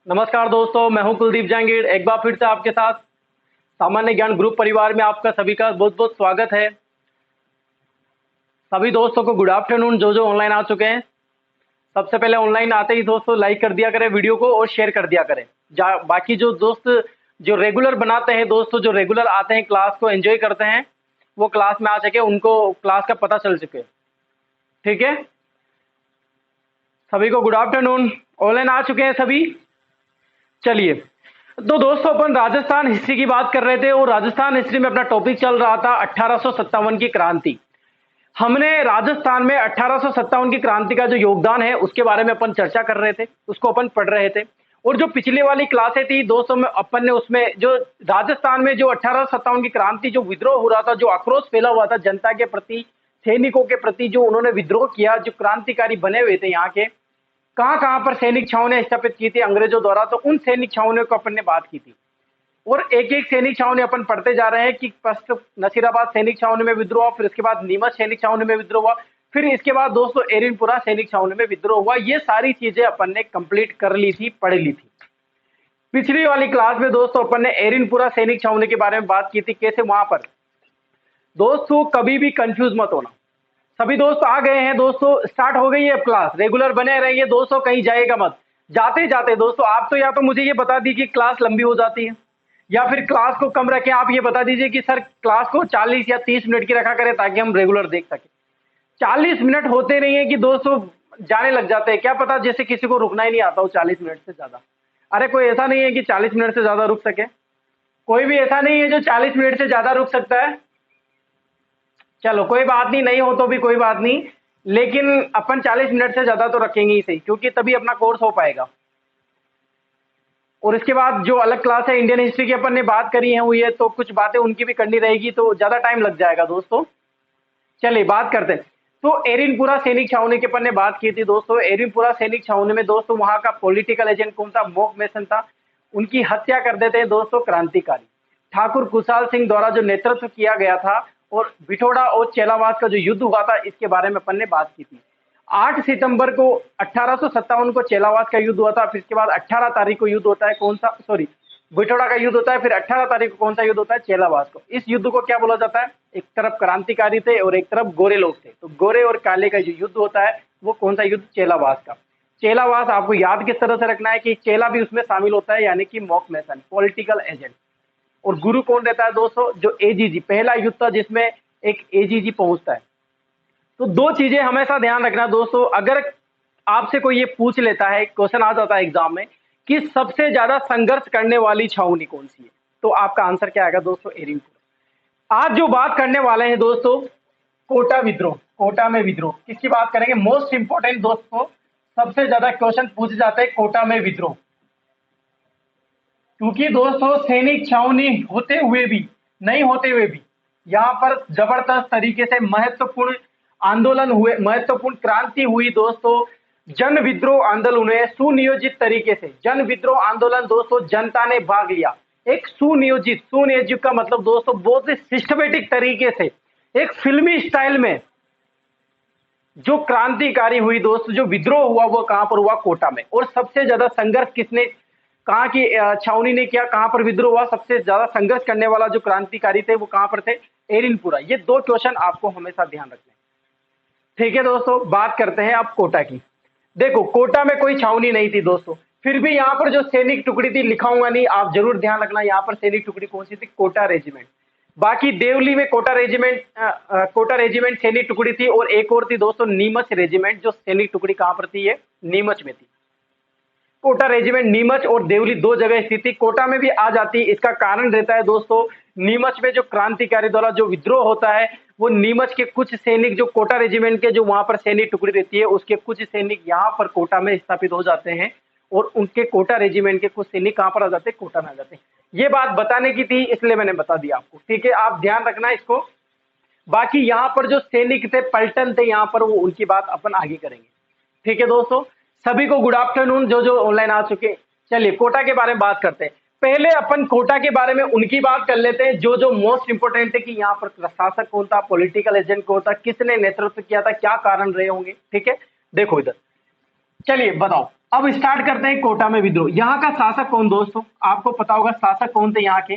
नमस्कार दोस्तों, मैं हूं कुलदीप जहांगीर। एक बार फिर से आपके साथ सामान्य ज्ञान ग्रुप परिवार में आपका सभी का बहुत बहुत स्वागत है। सभी दोस्तों को गुड आफ्टरनून जो ऑनलाइन आ चुके हैं। सबसे पहले ऑनलाइन आते ही दोस्तों लाइक कर दिया करें वीडियो को और शेयर कर दिया करें। बाकी जो दोस्त जो रेगुलर बनाते हैं, दोस्तों जो रेगुलर आते हैं, क्लास को एंजॉय करते हैं, वो क्लास में आ सके, उनको क्लास का पता चल सके। ठीक है, सभी को गुड आफ्टरनून। ऑनलाइन आ चुके हैं सभी। चलिए, तो दोस्तों अपन राजस्थान हिस्ट्री की बात कर रहे थे और राजस्थान हिस्ट्री में अपना टॉपिक चल रहा था 1857 की क्रांति। हमने राजस्थान में 1857 की क्रांति का जो योगदान है उसके बारे में अपन चर्चा कर रहे थे, उसको अपन पढ़ रहे थे। और जो पिछली वाली क्लासें थी दोस्तों में अपन ने उसमें जो राजस्थान में जो 1857 की क्रांति जो विद्रोह हो रहा था, जो आक्रोश फैला हुआ था जनता के प्रति, सैनिकों के प्रति, जो उन्होंने विद्रोह किया, जो क्रांतिकारी बने हुए थे यहाँ के, कहां कहां पर सैनिक छावनी स्थापित की थी अंग्रेजों द्वारा, तो उन सैनिक छावनियों को अपन ने बात की थी। और एक एक सैनिक छावनी अपन पढ़ते जा रहे हैं कि फर्स्ट नसीराबाद सैनिक छावनी में विद्रोह हुआ, फिर इसके बाद नीमच सैनिक छावनी में विद्रोह हुआ, फिर इसके बाद दोस्तों एरिनपुरा सैनिक छावनी में विद्रोह हुआ। ये सारी चीजें अपन ने कंप्लीट कर ली थी, पढ़ ली थी। पिछली वाली क्लास में दोस्तों अपन ने एरिनपुरा सैनिक छावनी के बारे में बात की थी, कैसे वहां पर दोस्तों कभी भी कंफ्यूज मत होना। सभी दोस्त आ गए हैं दोस्तों, स्टार्ट हो गई है अब क्लास। रेगुलर बने रहिए दोस्तों, कहीं जाएगा मत। जाते जाते दोस्तों आप तो या तो मुझे ये बता दीजिए कि क्लास लंबी हो जाती है, या फिर क्लास को कम रखें। आप ये बता दीजिए कि सर क्लास को 40 या 30 मिनट की रखा करें ताकि हम रेगुलर देख सकें। 40 मिनट होते नहीं है कि दोस्तों जाने लग जाते हैं, क्या पता जैसे किसी को रुकना ही नहीं आता हो 40 मिनट से ज्यादा। अरे कोई ऐसा नहीं है कि 40 मिनट से ज्यादा रुक सके, कोई भी ऐसा नहीं है जो 40 मिनट से ज्यादा रुक सकता है। चलो कोई बात नहीं, नहीं हो तो भी कोई बात नहीं, लेकिन अपन 40 मिनट से ज्यादा तो रखेंगे ही सही, क्योंकि तभी अपना कोर्स हो पाएगा। और इसके बाद जो अलग क्लास है इंडियन हिस्ट्री की अपन ने बात करी है हुई है, तो कुछ बातें उनकी भी करनी रहेगी, तो ज्यादा टाइम लग जाएगा दोस्तों। चलिए बात करते हैं। तो एरिनपुरा सैनिक छावनी की अपन ने बात की थी दोस्तों। एरिनपुरा सैनिक छावनी में दोस्तों वहां का पॉलिटिकल एजेंट कौन था? मोक मैसन था। उनकी हत्या कर देते हैं दोस्तों क्रांतिकारी ठाकुर खुशहाल सिंह द्वारा जो नेतृत्व किया गया था। और बिठोड़ा और चेलावास का जो युद्ध हुआ था इसके बारे में अपन ने बात की थी। 8 सितंबर को 1857 को चेलावास का युद्ध हुआ था, फिर इसके बाद 18 तारीख को युद्ध होता है कौन सा, सॉरी बिठोड़ा का युद्ध होता है, फिर 18 तारीख को कौन सा युद्ध होता है? चेलावास को। इस युद्ध को क्या बोला जाता है? एक तरफ क्रांतिकारी थे और एक तरफ गोरे लोग थे, तो गोरे और काले का जो युद्ध होता है वो कौन सा युद्ध? चेलावास का। चेलावास आपको याद किस तरह से रखना है कि चेला भी उसमें शामिल होता है, यानी कि मॉक मैसन, पॉलिटिकल एजेंट। और गुरु कौन रहता है दोस्तों? जो एजीजी, पहला युद्ध था जिसमें एक एजीजी पहुंचता है। तो दो चीजें हमेशा ध्यान रखना दोस्तों। अगर आपसे कोई ये पूछ लेता है, क्वेश्चन आ जाता है एग्जाम में कि सबसे ज्यादा संघर्ष करने वाली छावनी कौन सी है, तो आपका आंसर क्या आएगा दोस्तों? एरिनपुरा। आज जो बात करने वाले हैं दोस्तों, कोटा विद्रोह। कोटा में विद्रोह किसकी बात करेंगे? मोस्ट इंपोर्टेंट दोस्तों, सबसे ज्यादा क्वेश्चन पूछे जाते हैं कोटा में विद्रोह। क्योंकि दोस्तों सैनिक छावनी होते हुए भी, नहीं होते हुए भी, यहाँ पर जबरदस्त तरीके से महत्वपूर्ण आंदोलन हुए, महत्वपूर्ण क्रांति हुई दोस्तों। जन विद्रोह आंदोलन हुए सुनियोजित तरीके से। जन विद्रोह आंदोलन दोस्तों जनता ने भाग लिया एक सुनियोजित, सुनियोजित का मतलब दोस्तों बहुत ही सिस्टमेटिक तरीके से, एक फिल्मी स्टाइल में जो क्रांतिकारी हुई दोस्तों, जो विद्रोह हुआ वो कहां पर हुआ? कोटा में। और सबसे ज्यादा संघर्ष किसने, कहां की छावनी ने किया, कहां पर विद्रोह हुआ? सबसे ज्यादा संघर्ष करने वाला जो क्रांतिकारी थे वो कहां पर थे? एरिनपुरा। ये दो क्वेश्चन आपको हमेशा ध्यान रखने हैं। ठीक है दोस्तों, बात करते हैं अब कोटा की। देखो कोटा में कोई छावनी नहीं थी दोस्तों, फिर भी यहाँ पर जो सैनिक टुकड़ी थी, लिखाऊंगा नहीं, आप जरूर ध्यान रखना यहाँ पर सैनिक टुकड़ी कौन सी थी? कोटा रेजिमेंट। बाकी देवली में कोटा रेजिमेंट सैनिक टुकड़ी थी, और एक और थी दोस्तों नीमच रेजिमेंट, जो सैनिक टुकड़ी कहां पर थी? ये नीमच में थी। कोटा रेजिमेंट नीमच और देवली दो जगह स्थित थी। कोटा में भी आ जाती, इसका कारण रहता है दोस्तों, नीमच में जो क्रांतिकारी द्वारा जो विद्रोह होता है, वो नीमच के कुछ सैनिक, जो कोटा रेजिमेंट के जो वहां पर सैनिक टुकड़ी रहती है, उसके कुछ सैनिक यहाँ पर कोटा में स्थापित हो जाते हैं, और उनके कोटा रेजिमेंट के कुछ सैनिक कहां पर आ जाते हैं? कोटा में आ जाते हैं। ये बात बताने की थी इसलिए मैंने बता दिया आपको, ठीक है, आप ध्यान रखना इसको। बाकी यहाँ पर जो सैनिक थे, पलटन थे यहाँ पर, वो उनकी बात अपन आगे करेंगे। ठीक है दोस्तों, सभी को गुड आफ्टरनून जो ऑनलाइन आ चुके। चलिए कोटा के बारे में बात करते हैं। पहले अपन कोटा के बारे में उनकी बात कर लेते हैं जो मोस्ट इंपोर्टेंट है, कि यहाँ पर शासक कौन था, पॉलिटिकल एजेंट कौन था, किसने नेतृत्व किया था, क्या कारण रहे होंगे। ठीक है, देखो इधर चलिए बताओ, अब स्टार्ट करते हैं कोटा में विद्रोह। यहाँ का शासक कौन दोस्तों, आपको पता होगा शासक कौन थे यहाँ के,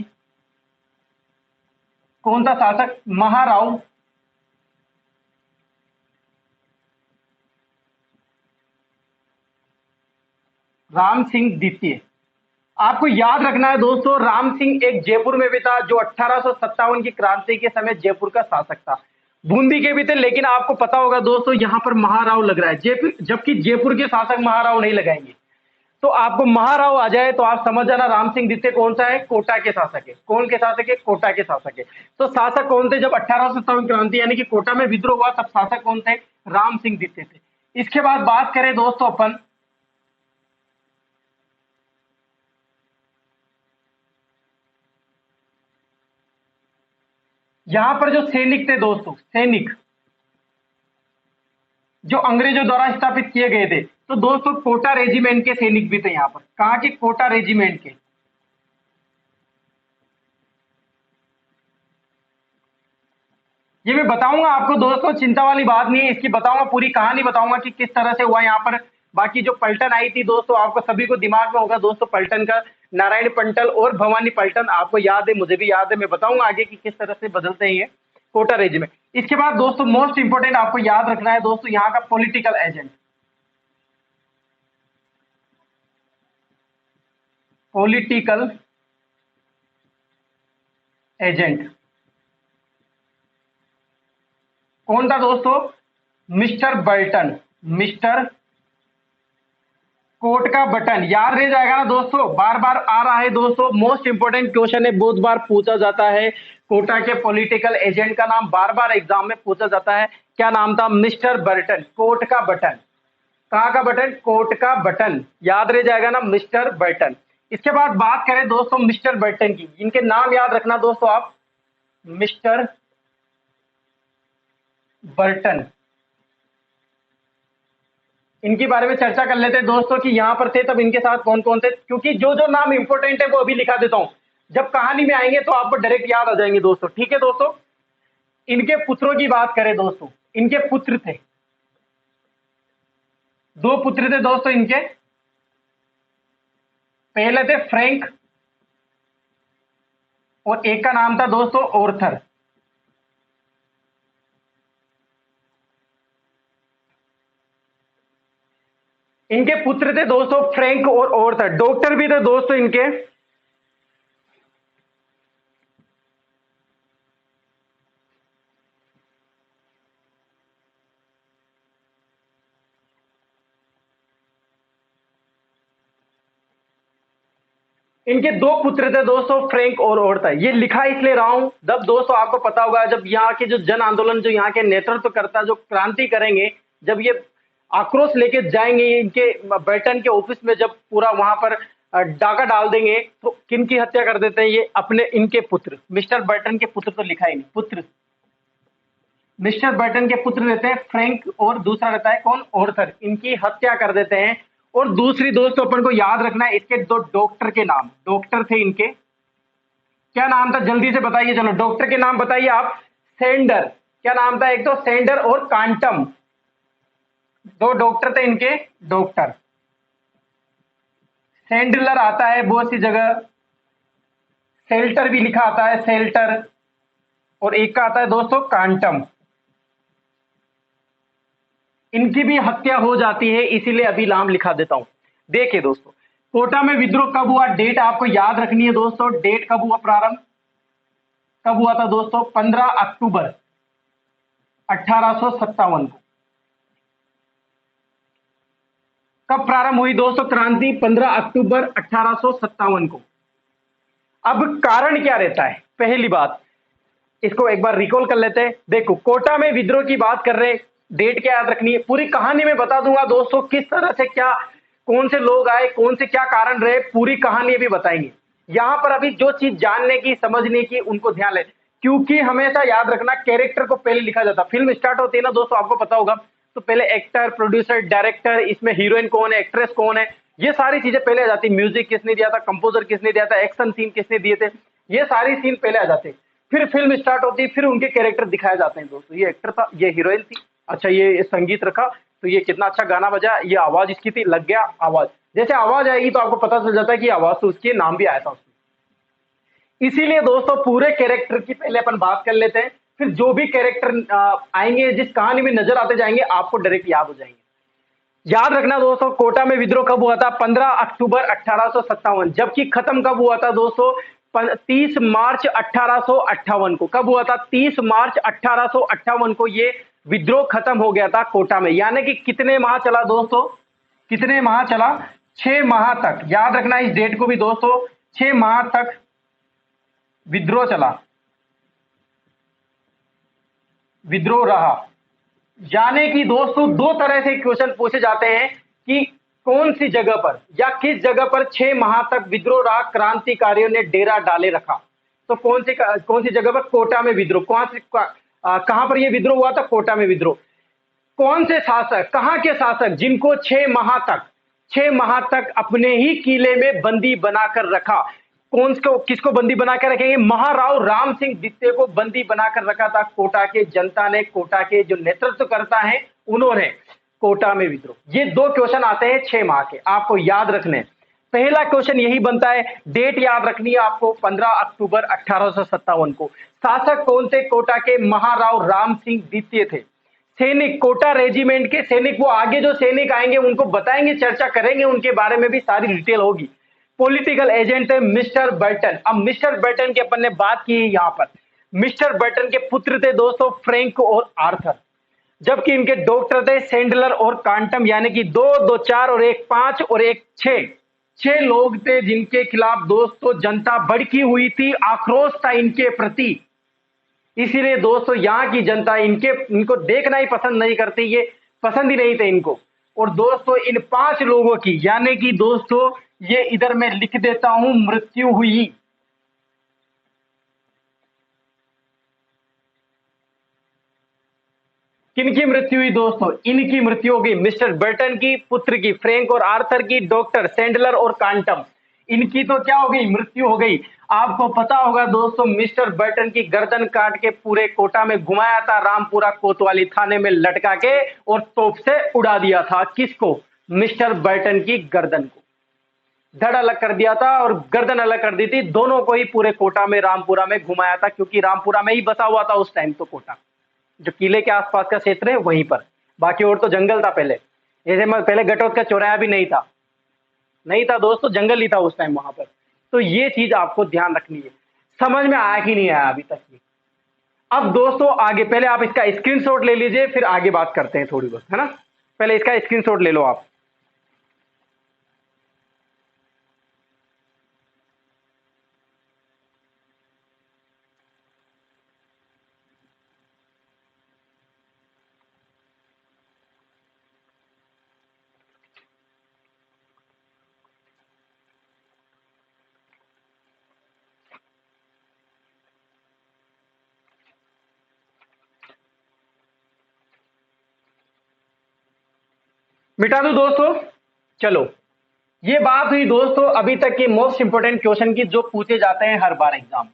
कौन था शासक? महाराव राम सिंह द्वितीय। आपको याद रखना है दोस्तों, राम सिंह एक जयपुर में भी था, जो 1857 की क्रांति के समय जयपुर का शासक था। बूंदी के भी थे, लेकिन आपको पता होगा दोस्तों यहाँ पर महाराव लग रहा है, जयपुर, जबकि जयपुर के शासक महाराव नहीं लगाएंगे। तो आपको महाराव आ जाए तो आप समझ जाना राम सिंह द्वितीय कौन सा है, कोटा के शासक है। कौन के शासक है? कोटा के शासक है। तो शासक कौन थे जब 1857 क्रांति यानी कि कोटा में विद्रोह हुआ, तब शासक कौन थे? राम सिंह द्वितीय थे। इसके बाद बात करें दोस्तों अपन यहां पर जो सैनिक थे दोस्तों, सैनिक जो अंग्रेजों द्वारा स्थापित किए गए थे, तो दोस्तों कोटा रेजिमेंट के सैनिक भी थे यहाँ पर। कहा कि कोटा रेजिमेंट के। ये मैं बताऊंगा आपको दोस्तों, चिंता वाली बात नहीं है, इसकी बताऊंगा, पूरी कहानी बताऊंगा कि किस तरह से हुआ यहाँ पर। बाकी जो पलटन आई थी दोस्तों, आपको सभी को दिमाग में होगा दोस्तों पलटन का, नारायण पंटल और भवानी पलटन, आपको याद है, मुझे भी याद है। मैं बताऊंगा आगे कि किस तरह से बदलते हैं ये कोटा रेजिमेंट। इसके बाद दोस्तों मोस्ट इंपोर्टेंट आपको याद रखना है दोस्तों, यहाँ का पॉलिटिकल एजेंट। पॉलिटिकल एजेंट कौन था दोस्तों? Mister Burton. मिस्टर कोट का बटन, याद रह जाएगा ना दोस्तों, बार बार आ रहा है दोस्तों, मोस्ट इंपोर्टेंट क्वेश्चन है, बहुत बार पूछा जाता है। कोटा के पॉलिटिकल एजेंट का नाम बार बार एग्जाम में पूछा जाता है, क्या नाम था? मिस्टर बर्टन, कोट का बटन। कहाँ का बटन? कोट का बटन, याद रह जाएगा ना, मिस्टर बर्टन। इसके बाद बात करें दोस्तों मिस्टर बर्टन की, इनके नाम याद रखना दोस्तों आप, मिस्टर बर्टन। इनके बारे में चर्चा कर लेते हैं दोस्तों कि यहां पर थे तब इनके साथ कौन कौन थे, क्योंकि जो जो नाम इंपोर्टेंट है वो अभी लिखा देता हूं, जब कहानी में आएंगे तो आपको डायरेक्ट याद आ जाएंगे दोस्तों। ठीक है दोस्तों, इनके पुत्रों की बात करें दोस्तों, इनके पुत्र थे, दो पुत्र थे दोस्तों इनके। पहले थे फ्रैंक और एक का नाम था दोस्तों ऑर्थर। इनके पुत्र थे दोस्तों फ्रैंक और ऑर्थर, डॉक्टर भी थे दोस्तों इनके। इनके दो पुत्र थे दोस्तों फ्रैंक और ऑर्थर। ये लिखा इसलिए रहा हूं, जब दोस्तों आपको पता होगा जब यहाँ के जो जन आंदोलन, जो यहाँ के नेतृत्व करता, जो क्रांति करेंगे, जब ये आक्रोश लेके जाएंगे इनके बर्टन के ऑफिस में, जब पूरा वहां पर डाका डाल देंगे, तो किन की हत्या कर देते हैं ये? अपने इनके पुत्र, मिस्टर बर्टन के पुत्र तो लिखा ही नहीं, पुत्र। मिस्टर बर्टन के पुत्र रहते हैं फ्रैंक और दूसरा रहता है कौन? ऑर्थर। इनकी हत्या कर देते हैं। और दूसरी दोस्तों अपन को याद रखना है इसके दो डॉक्टर के नाम, डॉक्टर थे इनके, क्या नाम था जल्दी से बताइए, चलो डॉक्टर के नाम बताइए आप। सेंडर, क्या नाम था? एक तो सेंडर और कांटम, दो डॉक्टर थे इनके, डॉक्टर। सेंडलर आता है बहुत सी जगह, सेल्टर भी लिखा आता है, सेल्टर, और एक का आता है दोस्तों कांटम। इनकी भी हत्या हो जाती है, इसीलिए अभी नाम लिखा देता हूं। देखिए दोस्तों, कोटा में विद्रोह कब हुआ, डेट आपको याद रखनी है दोस्तों, डेट कब हुआ प्रारंभ, कब हुआ था दोस्तों? 15 अक्टूबर 1857 को। कब प्रारंभ हुई दोस्तों क्रांति? 15 अक्टूबर 1857 को। अब कारण क्या रहता है? पहली बात, इसको एक बार रिकॉल कर लेते हैं। देखो, कोटा में विद्रोह की बात कर रहे हैं, डेट क्या याद रखनी है, पूरी कहानी में बता दूंगा दोस्तों, किस तरह से क्या, कौन से लोग आए, कौन से क्या कारण रहे, पूरी कहानी अभी बताएंगे। यहां पर अभी जो चीज जानने की, समझने की, उनको ध्यान ले, क्योंकि हमेशा याद रखना कैरेक्टर को पहले लिखा जाता। फिल्म स्टार्ट होती है ना दोस्तों, आपको पता होगा, तो पहले एक्टर, प्रोड्यूसर, डायरेक्टर, इसमें हीरोइन कौन है, एक्ट्रेस कौन है, ये सारी चीजें पहले आ जाती। म्यूजिक किसने दिया था, कंपोजर किसने दिया था, एक्शन सीन किसने दिए थे, ये सारी सीन पहले आ जाते। फिर फिल्म स्टार्ट होती है, फिर उनके कैरेक्टर दिखाए जाते हैं दोस्तों, ये एक्टर था, ये हीरोइन थी, अच्छा ये संगीत रखा, तो ये कितना अच्छा गाना बजा, ये आवाज इसकी थी, लग गया आवाज। जैसे आवाज आएगी तो आपको पता चल जाता है कि आवाज तो उसकी, नाम भी आया था उसमें। इसीलिए दोस्तों पूरे कैरेक्टर की पहले अपन बात कर लेते हैं, फिर जो भी कैरेक्टर आएंगे, जिस कहानी में नजर आते जाएंगे, आपको डायरेक्ट याद हो जाएंगे। याद रखना दोस्तों, कोटा में विद्रोह कब हुआ था? 15 अक्टूबर 1857। जबकि खत्म कब हुआ था दोस्तों? 30 मार्च 1858 को। कब हुआ था? 30 मार्च 1858 को ये विद्रोह खत्म हो गया था कोटा में। यानी कि कितने माह चला दोस्तों? कितने माह चला? 6 माह तक। याद रखना इस डेट को भी दोस्तों, 6 माह तक विद्रोह चला, विद्रोह रहा। यानी कि दोस्तों दो तरह से क्वेश्चन पूछे जाते हैं कि कौन सी जगह पर या किस जगह पर 6 माह तक विद्रोह रहा, क्रांतिकारियों ने डेरा डाले रखा। तो कौन सी जगह पर? कोटा में विद्रोह। कहां पर यह विद्रोह हुआ था? कोटा में विद्रोह। कौन से शासक, कहां के शासक जिनको 6 माह तक अपने ही किले में बंदी बनाकर रखा? किसको बंदी बनाकर रखेंगे? महाराव राम सिंह द्वितीय को बंदी बनाकर रखा था कोटा के जनता ने, कोटा के जो नेतृत्व करता है उन्होंने। कोटा में विद्रोह। ये दो क्वेश्चन आते हैं 6 माह के, आपको याद रखने। पहला क्वेश्चन यही बनता है, डेट याद रखनी है आपको, 15 अक्टूबर 1857 को। शासक कौन थे कोटा के? महाराव राम सिंह द्वितीय थे। सैनिक, कोटा रेजिमेंट के सैनिक, वो आगे जो सैनिक आएंगे उनको बताएंगे, चर्चा करेंगे, उनके बारे में भी सारी डिटेल होगी। पॉलिटिकल एजेंट है मिस्टर बर्टन। अब मिस्टर बर्टन की अपन ने बात की है यहां पर। मिस्टर बर्टन के पुत्र थे दोस्तों फ्रैंक और आर्थर, जबकि इनके डॉक्टर थे सैंडलर और कांटम। यानी कि 2, 2, 4 और 1, 5 और 1, 6। 6 लोग थे जिनके खिलाफ दोस्तों जनता भड़की हुई थी, आक्रोश था इनके प्रति। इसीलिए दोस्तों यहां की जनता इनको देखना ही पसंद नहीं करती, ये पसंद ही नहीं थे इनको। और दोस्तों इन 5 लोगों की, यानी कि दोस्तों ये इधर मैं लिख देता हूं, मृत्यु हुई। किनकी मृत्यु हुई दोस्तों? इनकी मृत्यु हो गई, मिस्टर बर्टन की, पुत्र की फ्रैंक और आर्थर की, डॉक्टर सैंडलर और कांटम, इनकी तो क्या हो गई? मृत्यु हो गई। आपको पता होगा दोस्तों, मिस्टर बर्टन की गर्दन काट के पूरे कोटा में घुमाया था, रामपुरा कोतवाली थाने में लटका के, और तोप से उड़ा दिया था। किसको? मिस्टर बर्टन की गर्दन को धड़ अलग कर दिया था और गर्दन अलग कर दी थी। दोनों को ही पूरे कोटा में, रामपुरा में घुमाया था, क्योंकि रामपुरा में ही बसा हुआ था उस टाइम तो कोटा, जो किले के आसपास का क्षेत्र है वहीं पर। बाकी और तो जंगल था पहले, जैसे मैं पहले गटोत का चौराया भी नहीं था, नहीं था दोस्तों, जंगल ही था उस टाइम वहां पर। तो ये चीज आपको ध्यान रखनी है। समझ में आया कि नहीं आया अभी तक ये? अब दोस्तों आगे, पहले आप इसका स्क्रीनशॉट ले लीजिए, फिर आगे बात करते हैं थोड़ी बहुत, है ना। पहले इसका स्क्रीनशॉट ले लो आप। मिटा दूं दोस्तों? चलो, ये बात हुई दोस्तों अभी तक के मोस्ट इंपोर्टेंट क्वेश्चन की, जो पूछे जाते हैं हर बार एग्जाम में।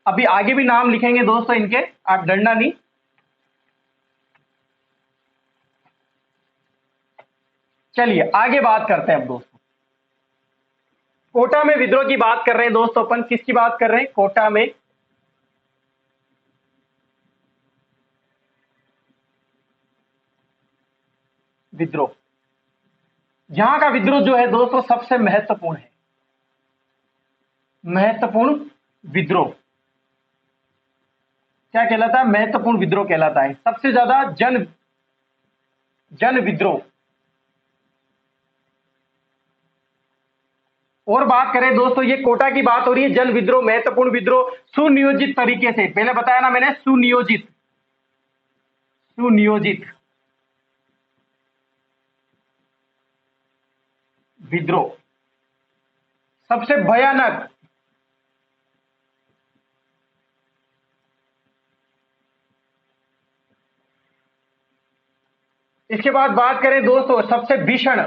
अभी आगे भी नाम लिखेंगे दोस्तों इनके, आप डरना नहीं। चलिए आगे बात करते हैं अब दोस्तों। कोटा में विद्रोह की बात कर रहे हैं दोस्तों अपन। किसकी बात कर रहे हैं? कोटा में विद्रोह। यहां का विद्रोह जो है दोस्तों सबसे महत्वपूर्ण है। महत्वपूर्ण विद्रोह क्या कहलाता है? महत्वपूर्ण विद्रोह कहलाता है। सबसे ज्यादा जन विद्रोह। और बात करें दोस्तों, ये कोटा की बात हो रही है, जन विद्रोह, महत्वपूर्ण विद्रोह, सुनियोजित तरीके से। पहले बताया ना मैंने, सुनियोजित, सुनियोजित विद्रोह सबसे भयानक। इसके बाद बात करें दोस्तों सबसे भीषण।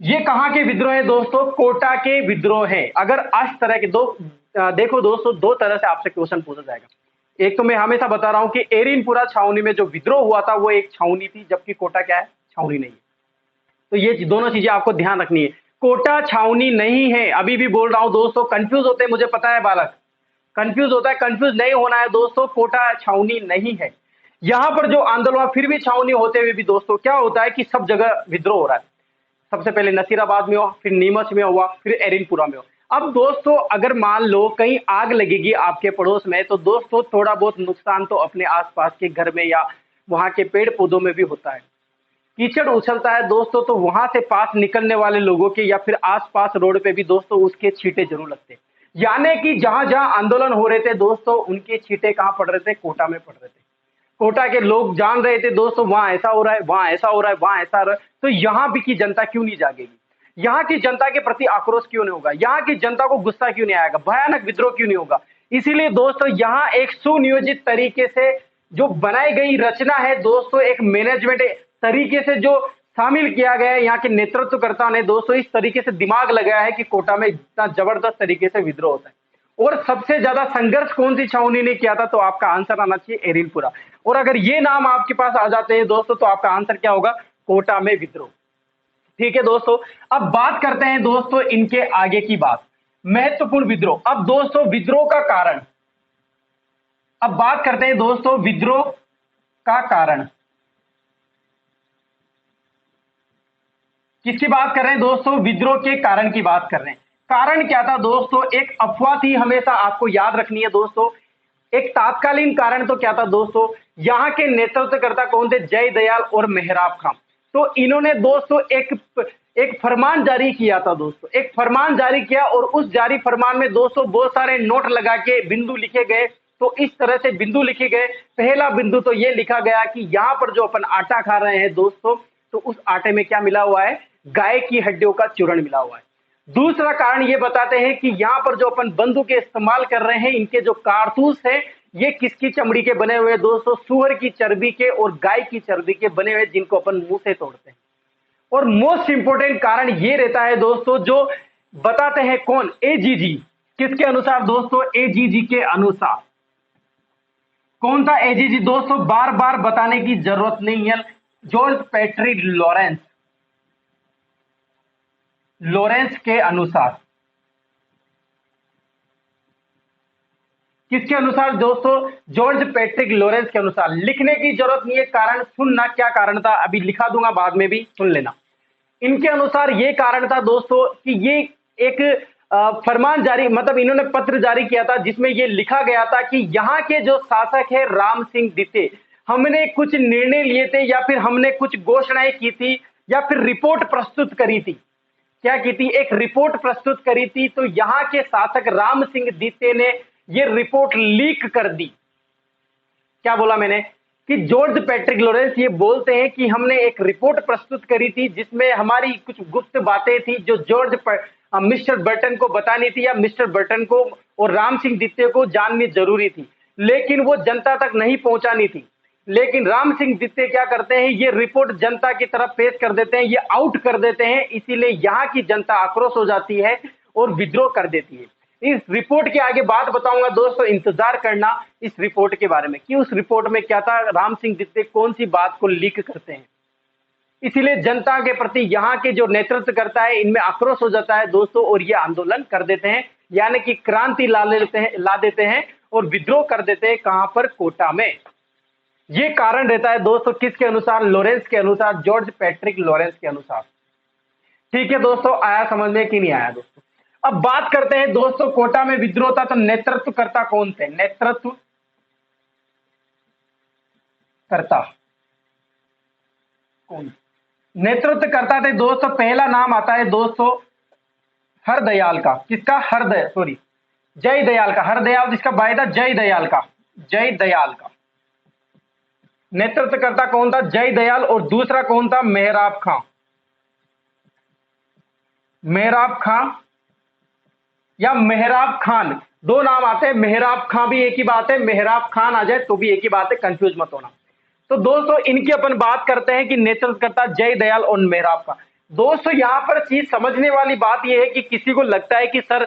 ये कहां के विद्रोह है दोस्तों? कोटा के विद्रोह है। अगर इस तरह के दो देखो दोस्तों, दो तरह से आपसे क्वेश्चन पूछा जाएगा। एक तो मैं हमेशा बता रहा हूं कि एरिनपुरा छावनी में जो विद्रोह हुआ था वो एक छावनी थी, जबकि कोटा क्या है, छावनी नहीं है। तो ये दोनों चीजें आपको ध्यान रखनी है। कोटा छावनी नहीं है, अभी भी बोल रहा हूं दोस्तों, कंफ्यूज होते हैं, मुझे पता है बालक कंफ्यूज होता है, कंफ्यूज नहीं होना है दोस्तों, कोटा छावनी नहीं है। यहां पर जो आंदोलन हुआ, फिर भी छावनी होते हुए भी दोस्तों क्या होता है कि सब जगह विद्रोह हो रहा है। सबसे पहले नसीराबाद में हुआ, फिर नीमच में हुआ, फिर एरिनपुरा में हुआ। अब दोस्तों अगर मान लो कहीं आग लगेगी आपके पड़ोस में, तो दोस्तों थोड़ा बहुत नुकसान तो अपने आसपास के घर में या वहां के पेड़ पौधों में भी होता है। कीचड़ उछलता है दोस्तों, तो वहां से पास निकलने वाले लोगों के या फिर आसपास रोड पे भी दोस्तों उसके छींटे जरूर लगते हैं। यानी कि जहां जहां आंदोलन हो रहे थे दोस्तों, उनके छींटे कहां पड़ रहे थे, कोटा में पड़ रहे थे। कोटा के लोग जान रहे थे दोस्तों, वहां ऐसा हो रहा है, वहां ऐसा हो रहा है, वहां ऐसा हो रहा है, तो यहां भी की जनता क्यों नहीं जागेगी, यहाँ की जनता के प्रति आक्रोश क्यों नहीं होगा, यहाँ की जनता को गुस्सा क्यों नहीं आएगा, भयानक विद्रोह क्यों नहीं होगा। इसीलिए दोस्तों यहाँ एक सुनियोजित तरीके से जो बनाई गई रचना है दोस्तों, एक मैनेजमेंट तरीके से जो शामिल किया गया है यहाँ के नेतृत्वकर्ता ने दोस्तों, इस तरीके से दिमाग लगाया है कि कोटा में इतना जबरदस्त तरीके से विद्रोह होता है। और सबसे ज्यादा संघर्ष कौन सी छावनी ने किया था, तो आपका आंसर आना चाहिए एरिनपुरा। और अगर ये नाम आपके पास आ जाते हैं दोस्तों, तो आपका आंसर क्या होगा, कोटा में विद्रोह। ठीक है दोस्तों, अब बात करते हैं दोस्तों इनके आगे की बात, महत्वपूर्ण विद्रोह। अब दोस्तों विद्रोह का कारण, अब बात करते हैं दोस्तों विद्रोह का कारण। किसकी बात कर रहे हैं दोस्तों, विद्रोह के कारण की बात कर रहे हैं। कारण क्या था दोस्तों, एक अफवाह थी, हमेशा आपको याद रखनी है दोस्तों। एक तात्कालीन कारण तो क्या था दोस्तों, यहां के नेतृत्वकर्ता कौन थे, जय दयाल और मेहराब खां। तो इन्होंने दोस्तों एक फरमान जारी किया था दोस्तों, एक फरमान जारी किया, और उस जारी फरमान में दोस्तों बहुत सारे नोट लगा के बिंदु लिखे गए। तो इस तरह से बिंदु लिखे गए। पहला बिंदु तो ये लिखा गया कि यहां पर जो अपन आटा खा रहे हैं दोस्तों, तो उस आटे में क्या मिला हुआ है, गाय की हड्डियों का चूर्ण मिला हुआ है। दूसरा कारण ये बताते हैं कि यहां पर जो अपन बंदूकें इस्तेमाल कर रहे हैं, इनके जो कारतूस है, ये किसकी चमड़ी के बने हुए दोस्तों, सुअर की चर्बी के और गाय की चर्बी के बने हुए, जिनको अपन मुंह से तोड़ते हैं। और मोस्ट इंपोर्टेंट कारण ये रहता है दोस्तों, जो बताते हैं कौन, एजीजी। किसके अनुसार दोस्तों, एजीजी के अनुसार। कौन सा एजीजी दोस्तों, बार बार बताने की जरूरत नहीं है, जॉर्ज पैट्रिक लॉरेंस के अनुसार। किसके अनुसार दोस्तों, जॉर्ज पैट्रिक लॉरेंस के अनुसार। लिखने की जरूरत नहीं है, कारण सुनना क्या कारण था, अभी लिखा दूंगा, बाद में भी सुन लेना। इनके अनुसार ये कारण था दोस्तों कि ये एक फरमान जारी, मतलब इन्होंने पत्र जारी किया था, जिसमें ये लिखा गया था कि यहाँ के जो शासक है राम सिंह दिते, हमने कुछ निर्णय लिए थे, या फिर हमने कुछ घोषणाएं की थी, या फिर रिपोर्ट प्रस्तुत करी थी। क्या की थी, एक रिपोर्ट प्रस्तुत करी थी। तो यहाँ के शासक राम सिंह दीते ने ये रिपोर्ट लीक कर दी। क्या बोला मैंने, कि जॉर्ज पैट्रिक लॉरेंस ये बोलते हैं कि हमने एक रिपोर्ट प्रस्तुत करी थी, जिसमें हमारी कुछ गुप्त बातें थी, जो मिस्टर बर्टन को बतानी थी, या मिस्टर बर्टन को और राम सिंह दित्ते को जाननी जरूरी थी, लेकिन वो जनता तक नहीं पहुंचानी थी। लेकिन राम सिंह दित्ते क्या करते हैं, ये रिपोर्ट जनता की तरफ पेश कर देते हैं, ये आउट कर देते हैं। इसीलिए यहाँ की जनता आक्रोश हो जाती है और विद्रोह कर देती है। इस रिपोर्ट के आगे बात बताऊंगा दोस्तों, इंतजार करना इस रिपोर्ट के बारे में, कि उस रिपोर्ट में क्या था, राम सिंह दित्ते कौन सी बात को लीक करते हैं। इसीलिए जनता के प्रति यहाँ के जो नेतृत्व करता है, इनमें आक्रोश हो जाता है दोस्तों, और ये आंदोलन कर देते हैं, यानी कि क्रांति ला देते हैं और विद्रोह कर देते हैं। कहां पर, कोटा में। ये कारण रहता है दोस्तों, किसके अनुसार, लॉरेंस के अनुसार, जॉर्ज पैट्रिक लॉरेंस के अनुसार। ठीक है दोस्तों, आया समझ में कि नहीं आया दोस्तों। अब बात करते हैं दोस्तों, कोटा में विद्रोह था तो नेतृत्वकर्ता कौन थे, नेतृत्वकर्ता कौन, नेतृत्वकर्ता थे दोस्तों। पहला नाम आता है दोस्तों हरदयाल का। किसका, जय दयाल का। हरदयाल जिसका भाई था, जय दयाल का। नेतृत्वकर्ता कौन था, जय दयाल। और दूसरा कौन था, मेहराब खां या मेहराब खान, दो नाम आते हैं। मेहराब खां भी एक ही बात है, मेहराब खान आ जाए तो भी एक ही बात है, कंफ्यूज मत होना। तो दोस्तों इनकी अपन बात करते हैं कि नेतृत्व करता जय दयाल और मेहराब खां। दोस्तों यहाँ पर चीज समझने वाली बात यह है कि किसी को लगता है कि सर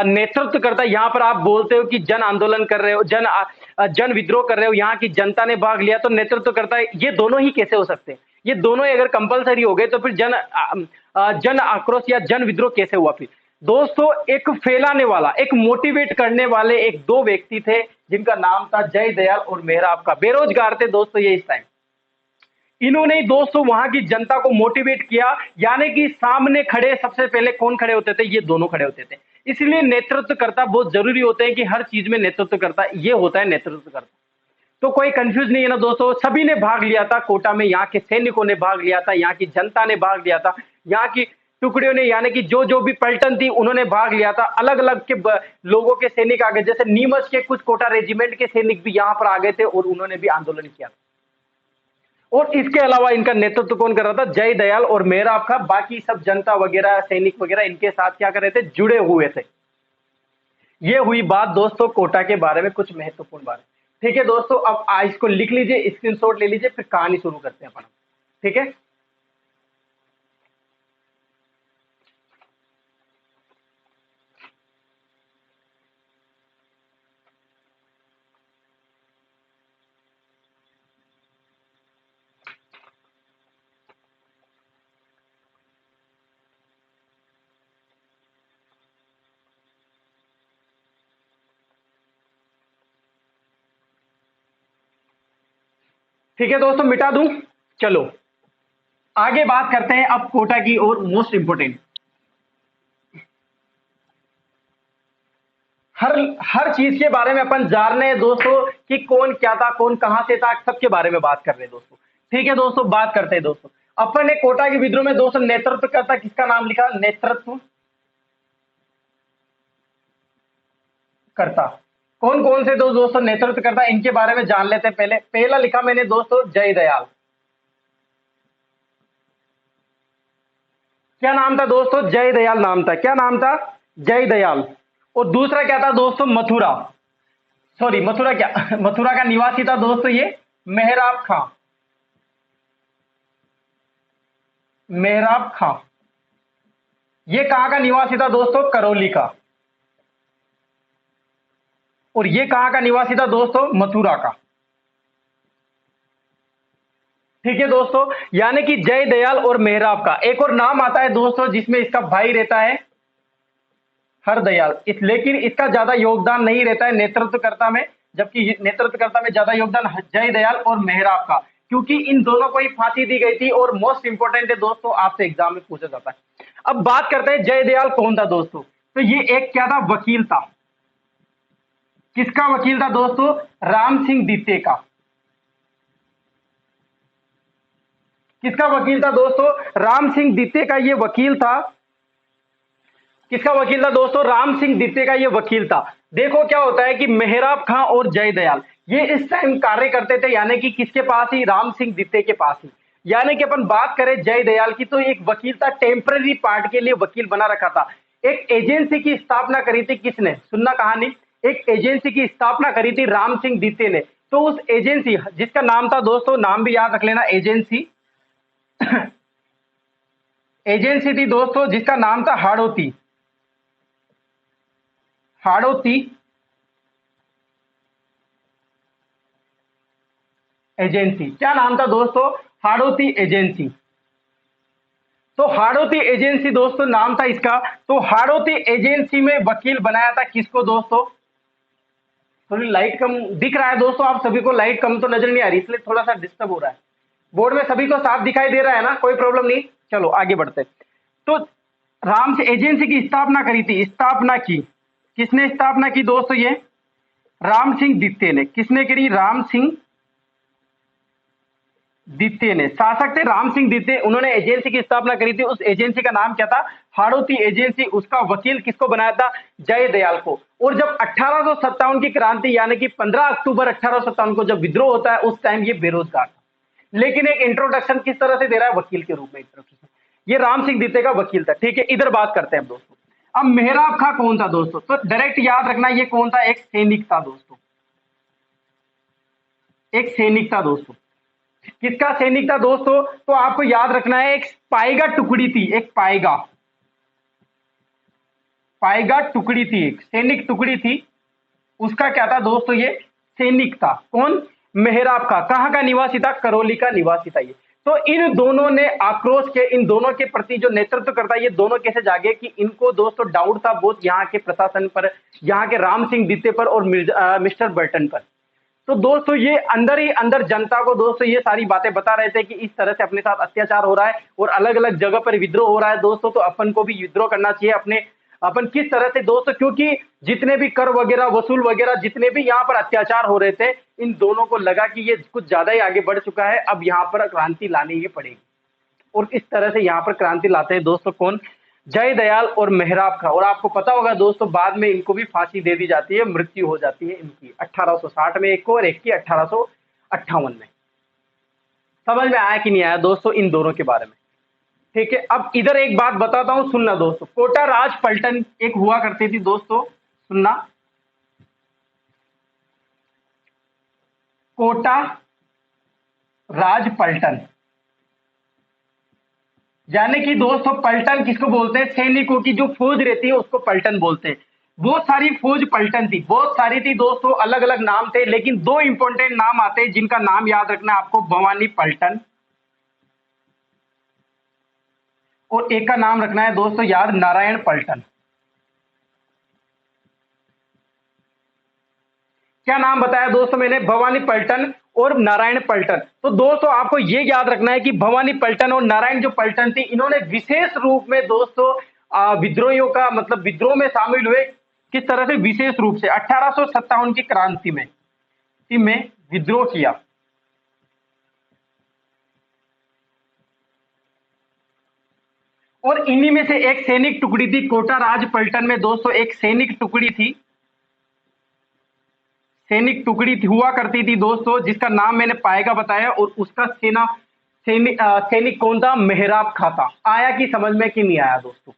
नेतृत्व करता है, यहाँ पर आप बोलते हो कि जन आंदोलन कर रहे हो, जन विद्रोह कर रहे हो, यहाँ की जनता ने भाग लिया तो नेतृत्व करता है, ये दोनों ही कैसे हो सकते हैं? ये दोनों ही अगर कंपलसरी हो गए तो फिर जन आक्रोश या जन विद्रोह कैसे हुआ फिर? दोस्तों एक फैलाने वाला, एक मोटिवेट करने वाले एक दो व्यक्ति थे जिनका नाम था जय दयाल और मेहराब का। बेरोजगार थे दोस्तों ये इस टाइम। इन्होंने ही दोस्तों वहां की जनता को मोटिवेट किया, यानी कि सामने खड़े सबसे पहले कौन खड़े होते थे? ये दोनों खड़े होते थे। इसलिए नेतृत्वकर्ता बहुत जरूरी होते हैं कि हर चीज में नेतृत्वकर्ता ये होता है नेतृत्वकर्ता। तो कोई कंफ्यूज नहीं है ना दोस्तों, सभी ने भाग लिया था कोटा में, यहाँ के सैनिकों ने भाग लिया था, यहाँ की जनता ने भाग लिया था, यहाँ की टुकड़ियों ने, यानी कि जो जो भी पलटन थी उन्होंने भाग लिया था। अलग अलग के लोगों के सैनिक आ गए, जैसे नीमच के कुछ कोटा रेजिमेंट के सैनिक भी यहाँ पर आ गए थे और उन्होंने भी आंदोलन किया था। और इसके अलावा इनका नेतृत्व कौन कर रहा था? जय दयाल और मेहराब का। बाकी सब जनता वगैरह, सैनिक वगैरह इनके साथ क्या कर रहे थे? जुड़े हुए थे। ये हुई बात दोस्तों कोटा के बारे में, कुछ महत्वपूर्ण बात। ठीक है दोस्तों, अब आज इसको लिख लीजिए, स्क्रीनशॉट ले लीजिए, फिर कहानी शुरू करते हैं अपन। ठीक है, ठीक है दोस्तों, मिटा दूं? चलो आगे बात करते हैं अब कोटा की और मोस्ट इंपोर्टेंट। हर हर चीज के बारे में अपन जान रहे हैं दोस्तों कि कौन क्या था, कौन कहां से था, सबके बारे में बात कर रहे हैं दोस्तों। ठीक है दोस्तों, बात करते हैं दोस्तों। अपन ने कोटा के विद्रोह में दोस्तों नेतृत्व करता किसका नाम लिखा? नेतृत्व करता कौन कौन से दोस्तों नेतृत्व करता, इनके बारे में जान लेते हैं। पहले पहला लिखा मैंने दोस्तों जय दयाल। क्या नाम था दोस्तों? जय दयाल नाम था। क्या नाम था? जय दयाल। और दूसरा क्या था दोस्तों? मथुरा। सॉरी, मथुरा क्या मथुरा का निवासी था दोस्तों ये मेहराब खां। मेहराब खां ये कहां का निवासी था दोस्तों? करौली का। और ये कहां का निवासी था दोस्तों? मथुरा का। ठीक है दोस्तों, यानी कि जय दयाल और मेहराब का एक और नाम आता है दोस्तों जिसमें इसका भाई रहता है हरदयाल। लेकिन इसका ज्यादा योगदान नहीं रहता है नेतृत्वकर्ता में, जबकि नेतृत्वकर्ता में ज्यादा योगदान जय दयाल और मेहराब का, क्योंकि इन दोनों को ही फांसी दी गई थी। और मोस्ट इंपोर्टेंट है दोस्तों, आपसे एग्जाम में पूछा जाता है। अब बात करते हैं जय दयाल कौन था दोस्तों। तो ये एक क्या था? वकील था। किसका वकील था दोस्तों? राम सिंह दित्ते का। किसका वकील था दोस्तों? राम सिंह दित्ते का ये वकील था। किसका वकील था दोस्तों? राम सिंह दित्ते का ये वकील था। देखो क्या होता है कि मेहराब खां और जय दयाल ये इस टाइम कार्य करते थे, यानी कि किसके पास ही? राम सिंह दित्ते के पास ही। यानी कि अपन बात करें जय दयाल की तो एक वकील था, टेम्पररी पार्ट के लिए वकील बना रखा था। एक एजेंसी की स्थापना करी थी किसने? सुनना कहानी। एक एजेंसी की स्थापना करी थी राम सिंह दित्ते ने। तो उस एजेंसी जिसका नाम था दोस्तों, नाम भी याद रख लेना, एजेंसी एजेंसी थी दोस्तों जिसका नाम था हाड़ोती। हाड़ोती एजेंसी। क्या नाम था दोस्तों? हाड़ोती एजेंसी। तो हाड़ोती एजेंसी दोस्तों नाम था इसका। तो हाड़ोती एजेंसी में वकील बनाया था किसको दोस्तों? थोड़ी लाइट कम दिख रहा है दोस्तों, आप सभी को लाइट कम तो नजर नहीं आ रही, इसलिए थोड़ा सा डिस्टर्ब हो रहा है। बोर्ड में सभी को साफ दिखाई दे रहा है ना? कोई प्रॉब्लम नहीं। चलो आगे बढ़ते। तो राम से एजेंसी की स्थापना करी थी, स्थापना की किसने? स्थापना की दोस्तों ये राम सिंह दित्ते ने। किसने करी? राम सिंह दित्ते ने। शासक थे राम सिंह दित्ते, उन्होंने एजेंसी की स्थापना करी थी। उस एजेंसी का नाम क्या था? हाड़ोती एजेंसी। उसका वकील किसको बनाया था? जय दयाल को। और जब 1857 की क्रांति यानी कि 15 अक्टूबर 1857 को जब विद्रोह होता है, उस टाइम ये बेरोजगार था। लेकिन एक इंट्रोडक्शन किस तरह से दे रहा है? वकील के रूप में इंट्रोडक्शन। ये राम सिंह दित्ते का वकील था। ठीक है, इधर बात करते हैं दोस्तों। अब मेहराब खां कौन था दोस्तों? तो डायरेक्ट याद रखना ये कौन था? एक सैनिक था दोस्तों। एक सैनिक था दोस्तों। किसका सैनिक था दोस्तों? तो आपको याद रखना है, एक पाइगा टुकड़ी थी, एक पाइगा पाइगा टुकड़ी थी, एक सैनिक टुकड़ी थी। उसका क्या था दोस्तों? ये सैनिक था। कौन? मेहराब का। कहां का निवासी था? करौली का निवासी था ये। तो इन दोनों ने आक्रोश के, इन दोनों के प्रति जो नेतृत्व करता है, ये दोनों कैसे जागे कि इनको दोस्तों डाउट था बहुत यहाँ के प्रशासन पर, यहाँ के राम सिंह दीते पर और मिस्टर बर्टन पर। तो दोस्तों ये अंदर ही अंदर जनता को दोस्तों ये सारी बातें बता रहे थे कि इस तरह से अपने साथ अत्याचार हो रहा है और अलग अलग जगह पर विद्रोह हो रहा है दोस्तों, तो अपन को भी विद्रोह करना चाहिए अपने। अपन किस तरह से दोस्तों, क्योंकि जितने भी कर वगैरह वसूल वगैरह जितने भी यहाँ पर अत्याचार हो रहे थे, इन दोनों को लगा कि ये कुछ ज्यादा ही आगे बढ़ चुका है, अब यहाँ पर क्रांति लानी ही पड़ेगी। और इस तरह से यहाँ पर क्रांति लाते हैं दोस्तों कौन? जय दयाल और मेहराब खा। और आपको पता होगा दोस्तों, बाद में इनको भी फांसी दे दी जाती है, मृत्यु हो जाती है इनकी 1860 में एक को और एक की 1858 में। समझ में आया कि नहीं आया दोस्तों इन दोनों के बारे में? ठीक है, अब इधर एक बात बताता हूं, सुनना दोस्तों। कोटा राज पलटन एक हुआ करती थी दोस्तों, सुनना। कोटा राज पलटन, यानी कि दोस्तों पलटन किसको बोलते हैं? सैनिकों की जो फौज रहती है उसको पलटन बोलते हैं। बहुत सारी फौज पलटन थी, बहुत सारी थी दोस्तों, अलग अलग नाम थे, लेकिन दो इंपॉर्टेंट नाम आते हैं जिनका नाम याद रखना है आपको, भवानी पलटन, और एक का नाम रखना है दोस्तों याद, नारायण पलटन। क्या नाम बताया दोस्तों मैंने? भवानी पलटन और नारायण पलटन। तो दोस्तों आपको ये याद रखना है कि भवानी पलटन और नारायण जो पलटन थी, इन्होंने विशेष रूप में दोस्तों विद्रोहियों का मतलब विद्रोह में शामिल हुए। किस तरह से? विशेष रूप से 1857 की क्रांति में विद्रोह किया। और इन्हीं में से एक सैनिक टुकड़ी थी कोटा राज पलटन में दोस्तों, एक सैनिक टुकड़ी थी, सैनिक टुकड़ी हुआ करती थी दोस्तों, जिसका नाम मैंने पाएगा बताया, और उसका सैनिक कौन था? मेहराब खा था। आया कि समझ में कि नहीं आया दोस्तों?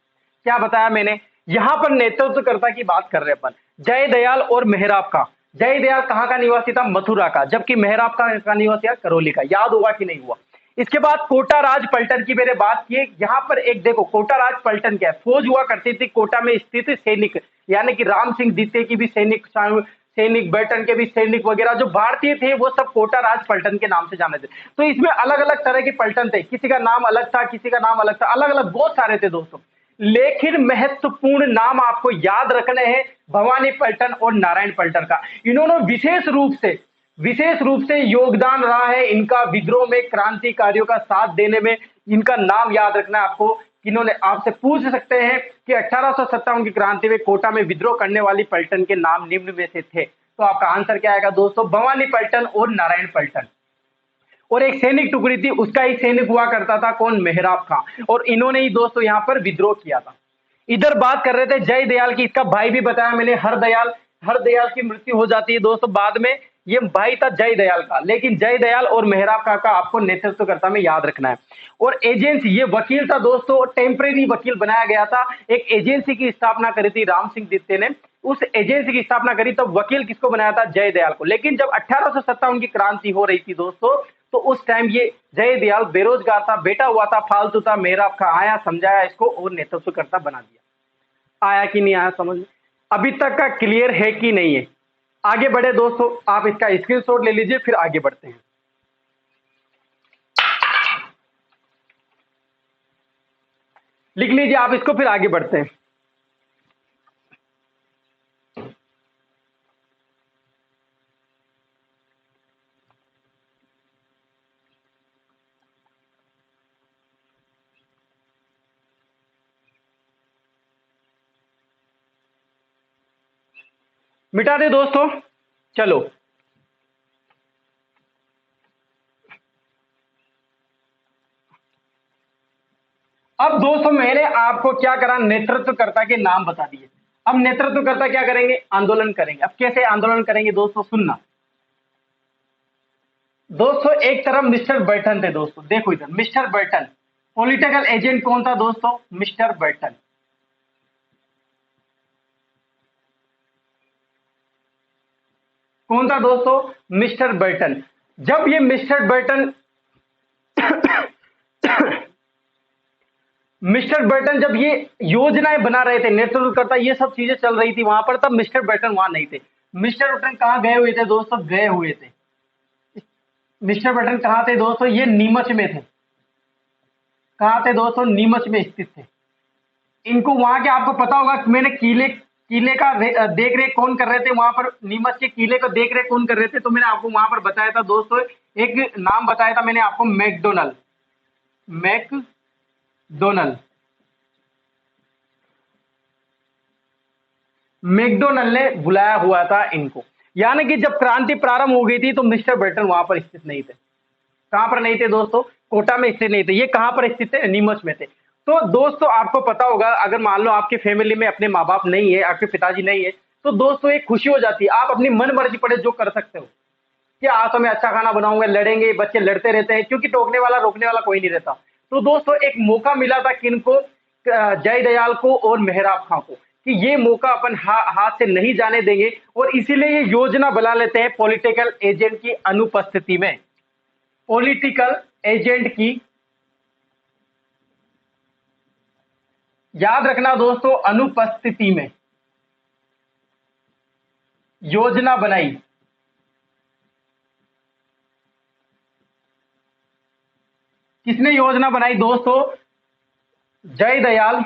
क्या बताया मैंने? यहां पर नेतृत्वकर्ता की बात कर रहे अपन, जय दयाल और मेहराब का। जय दयाल कहां का निवासी था? मथुरा का, जबकि मेहराब का निवासी था करौली का। याद हुआ कि नहीं हुआ? इसके बाद कोटा राज पलटन की मैंने बात की। यहां पर एक देखो, कोटा राज पलटन क्या है? फौज हुआ करती थी कोटा में स्थित सैनिक, यानी कि राम सिंह दीते की भी सैनिक, सैनिक बर्टन के भी सैनिक वगैरह जो भारतीय थे, वो सब कोटा राज पलटन के नाम से जाने थे। तो इसमें अलग अलग तरह के पलटन थे, किसी का नाम अलग था, किसी का नाम अलग था, अलग अलग बहुत सारे थे दोस्तों। लेकिन महत्वपूर्ण नाम आपको याद रखने हैं भवानी पलटन और नारायण पलटन का। इन्होंने विशेष रूप से योगदान रहा है इनका विद्रोह में, क्रांतिकारियों का साथ देने में। इनका नाम याद रखना है आपको। इन्होंने, आपसे पूछ सकते हैं कि 1857 की क्रांति में कोटा में विद्रोह करने वाली पलटन के नाम निम्न में से थे, तो आपका आंसर क्या आएगा दोस्तों? भवानी पलटन और नारायण पलटन। और एक सैनिक टुकड़ी थी, उसका ही सैनिक हुआ करता था कौन? मेहराब खां। और इन्होंने ही दोस्तों यहां पर विद्रोह किया था। इधर बात कर रहे थे जय दयाल की, इसका भाई भी बताया मैंने, हर दयाल की मृत्यु हो जाती है दोस्तों बाद में। ये भाई था जय दयाल का, लेकिन जय दयाल और मेहराब खां का आपको नेतृत्वकर्ता में याद रखना है। और एजेंसी, ये वकील था दोस्तों, टेम्परेरी वकील बनाया गया था। एक एजेंसी की स्थापना करी थी राम सिंह दीत्ते ने, उस एजेंसी की स्थापना करी, तब वकील किसको बनाया था? जय दयाल को। लेकिन जब 1857 की क्रांति हो रही थी दोस्तों, तो उस टाइम ये जय दयाल बेरोजगार था, बेटा हुआ था, फालतू था। मेहराब खां आया, समझाया इसको और नेतृत्वकर्ता बना दिया। आया कि नहीं आया समझ में? अभी तक का क्लियर है कि नहीं है? आगे बढ़े दोस्तों, आप इसका स्क्रीनशॉट ले लीजिए, फिर आगे बढ़ते हैं। लिख लीजिए आप इसको, फिर आगे बढ़ते हैं। मिटा दे दोस्तों, चलो। अब दोस्तों मैंने आपको क्या करा? नेतृत्वकर्ता के नाम बता दिए। अब नेतृत्वकर्ता क्या करेंगे? आंदोलन करेंगे। अब कैसे आंदोलन करेंगे दोस्तों? सुनना दोस्तों, एक तरफ मिस्टर बर्टन थे दोस्तों, देखो इधर मिस्टर बर्टन, पॉलिटिकल एजेंट कौन था दोस्तों? Mister Burton. कौन था दोस्तों? Mister Burton. जब ये मिस्टर बर्टन मिस्टर बर्टन जब ये योजनाएं बना रहे थे, नेतृत्व करता, ये सब चीजें चल रही थी वहां पर, तब मिस्टर बर्टन वहां नहीं थे। मिस्टर बर्टन कहाँ गए हुए थे दोस्तों? गए हुए थे, मिस्टर बर्टन कहाँ थे दोस्तों? ये नीमच में थे। कहाँ थे दोस्तों? नीमच में स्थित थे। इनको वहां के, आपको पता होगा कि मैंने किले किले का देख रेख कौन कर रहे थे वहां पर? नीमच के किले को देख रेख कौन कर रहे थे? तो मैंने आपको वहां पर बताया था दोस्तों, एक नाम बताया था मैंने आपको, मैकडोनल्ड। मैकडोनल्ड मैकडोनल्ड ने बुलाया हुआ था इनको। यानी कि जब क्रांति प्रारंभ हो गई थी तो मिस्टर बर्टन वहां पर स्थित नहीं थे। कहां पर नहीं थे दोस्तों? कोटा में स्थित नहीं थे। ये कहां पर स्थित थे? नीमच में थे। तो दोस्तों आपको पता होगा, अगर मान लो आपकी फैमिली में अपने माँ बाप नहीं है, आपके पिताजी नहीं है, तो दोस्तों एक खुशी हो जाती है, आप अपनी मन मर्जी पड़े जो कर सकते हो कि आज तो मैं अच्छा खाना बनाऊंगा, लड़ेंगे, बच्चे लड़ते रहते हैं क्योंकि टोकने वाला रोकने वाला कोई नहीं रहता। तो दोस्तों एक मौका मिला था किनको? जय दयाल को और मेहराब खां को, कि ये मौका अपन हाथ से नहीं जाने देंगे, और इसीलिए ये योजना बना लेते हैं पॉलिटिकल एजेंट की अनुपस्थिति में। पॉलिटिकल एजेंट की, याद रखना दोस्तों, अनुपस्थिति में योजना बनाई। किसने योजना बनाई दोस्तों? जय दयाल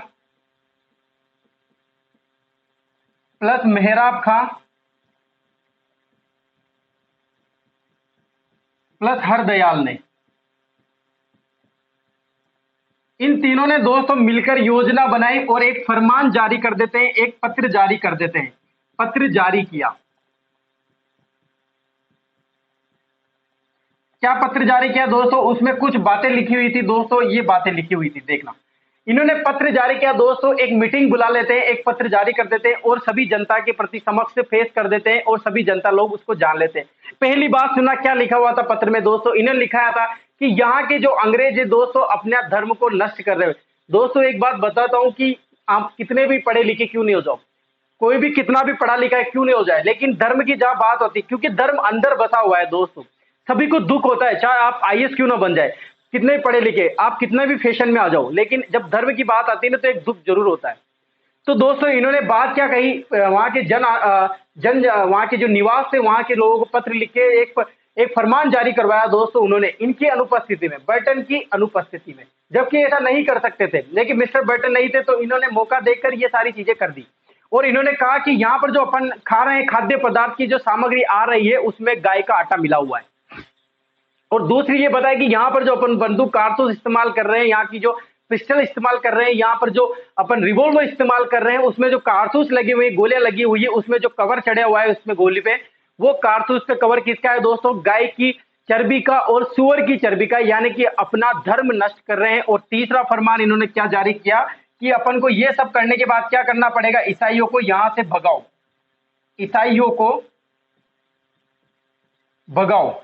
प्लस मेहराब खां प्लस हरदयाल ने। इन तीनों ने दोस्तों मिलकर योजना बनाई और एक फरमान जारी कर देते हैं, एक पत्र जारी कर देते हैं। पत्र जारी किया। क्या पत्र जारी किया दोस्तों? उसमें कुछ बातें लिखी हुई थी दोस्तों, ये बातें लिखी हुई थी, देखना। इन्होंने पत्र जारी किया दोस्तों, एक मीटिंग बुला लेते हैं, एक पत्र जारी कर देते हैं और सभी जनता के प्रति समक्ष से पेश कर देते हैं और सभी जनता लोग उसको जान लेते हैं। पहली बात सुना, क्या लिखा हुआ था पत्र में दोस्तों? इन्होंने लिखाया था कि यहाँ के जो अंग्रेज है दोस्तों अपने धर्म को नष्ट कर रहे हैं। दोस्तों एक बात बताता हूं कि आप कितने भी पढ़े लिखे क्यों नहीं हो जाओ, कोई भी कितना भी पढ़ा लिखा है क्यों नहीं हो जाए, लेकिन धर्म की जहां बात होती है, क्योंकि धर्म अंदर बसा हुआ है दोस्तों, सभी को दुख होता है, चाहे आप आईएएस क्यों ना बन जाए, कितने पढ़े लिखे, आप कितने भी फैशन में आ जाओ, लेकिन जब धर्म की बात आती है ना तो एक दुख जरूर होता है। तो दोस्तों इन्होंने बात क्या कही? वहां के वहां के जो निवास थे वहां के लोगों को पत्र लिख के एक फरमान जारी करवाया दोस्तों उन्होंने, इनकी अनुपस्थिति में, बर्टन की अनुपस्थिति में, जबकि ऐसा नहीं कर सकते थे, लेकिन मिस्टर बर्टन नहीं थे तो इन्होंने मौका देखकर ये सारी चीजें कर दी। और इन्होंने कहा कि यहाँ पर जो अपन खा रहे हैं खाद्य पदार्थ की जो सामग्री आ रही है उसमें गाय का आटा मिला हुआ है। और दूसरी ये बताया कि यहाँ पर जो अपन बंदूक कारतूस इस्तेमाल कर रहे हैं, यहाँ की जो पिस्टल इस्तेमाल कर रहे हैं, यहाँ पर जो अपन रिवॉल्वर इस्तेमाल कर रहे हैं, उसमें जो कारतूस लगी हुई, गोलियां लगी हुई है, उसमें जो कवर चढ़ा हुआ है उसमें गोली पे, वो कारतूस पे कवर किसका है दोस्तों? गाय की चर्बी का और सुअर की चर्बी का, यानी कि अपना धर्म नष्ट कर रहे हैं। और तीसरा फरमान इन्होंने क्या जारी किया कि अपन को ये सब करने के बाद क्या करना पड़ेगा? ईसाइयों को यहां से भगाओ, ईसाइयों को भगाओ।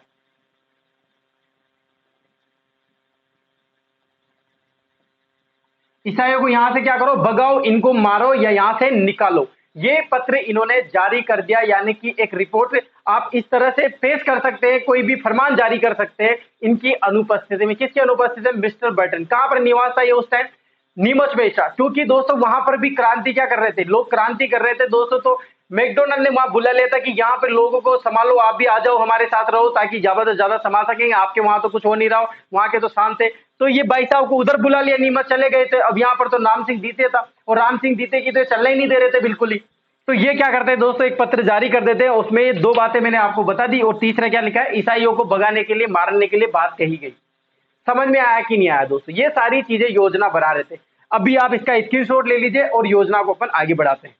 ईसाइयों को यहां से क्या करो? भगाओ, इनको मारो या यहां से निकालो। ये पत्र इन्होंने जारी कर दिया, यानी कि एक रिपोर्ट आप इस तरह से पेश कर सकते हैं, कोई भी फरमान जारी कर सकते हैं इनकी अनुपस्थिति में। किसकी अनुपस्थिति में? Mister Burton. कहां पर निवास था ये उस टाइम? नीमच में था, क्योंकि दोस्तों वहां पर भी क्रांति क्या कर रहे थे? लोग क्रांति कर रहे थे दोस्तों। तो मैकडोनल्ड ने वहां बुला लिया था कि यहाँ पे लोगों को संभालो, आप भी आ जाओ हमारे साथ रहो, ताकि ज्यादा से ज्यादा संभाल सकेंगे, आपके वहां तो कुछ हो नहीं रहा हो, वहां के तो शांत थे। तो ये भाई साहब को उधर बुला लिया, नीमच चले गए थे। अब यहाँ पर तो राम सिंह जीते था, और राम सिंह जीते की तो चलने ही नहीं दे रहे थे बिल्कुल ही। तो ये क्या करते हैं दोस्तों? एक पत्र जारी कर देते हैं, उसमें ये दो बातें मैंने आपको बता दी, और तीसरा क्या लिखा है? ईसाइयों को भगाने के लिए, मारने के लिए बात कही गई। समझ में आया कि नहीं आया दोस्तों? ये सारी चीजें योजना बना रहे थे। अभी आप इसका स्क्रीनशॉट ले लीजिए और योजना को अपन आगे बढ़ाते हैं।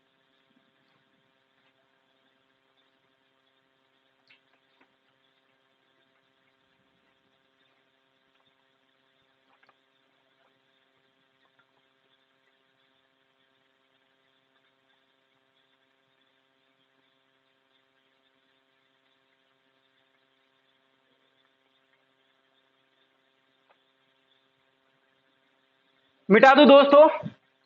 मिटा दूं दोस्तों?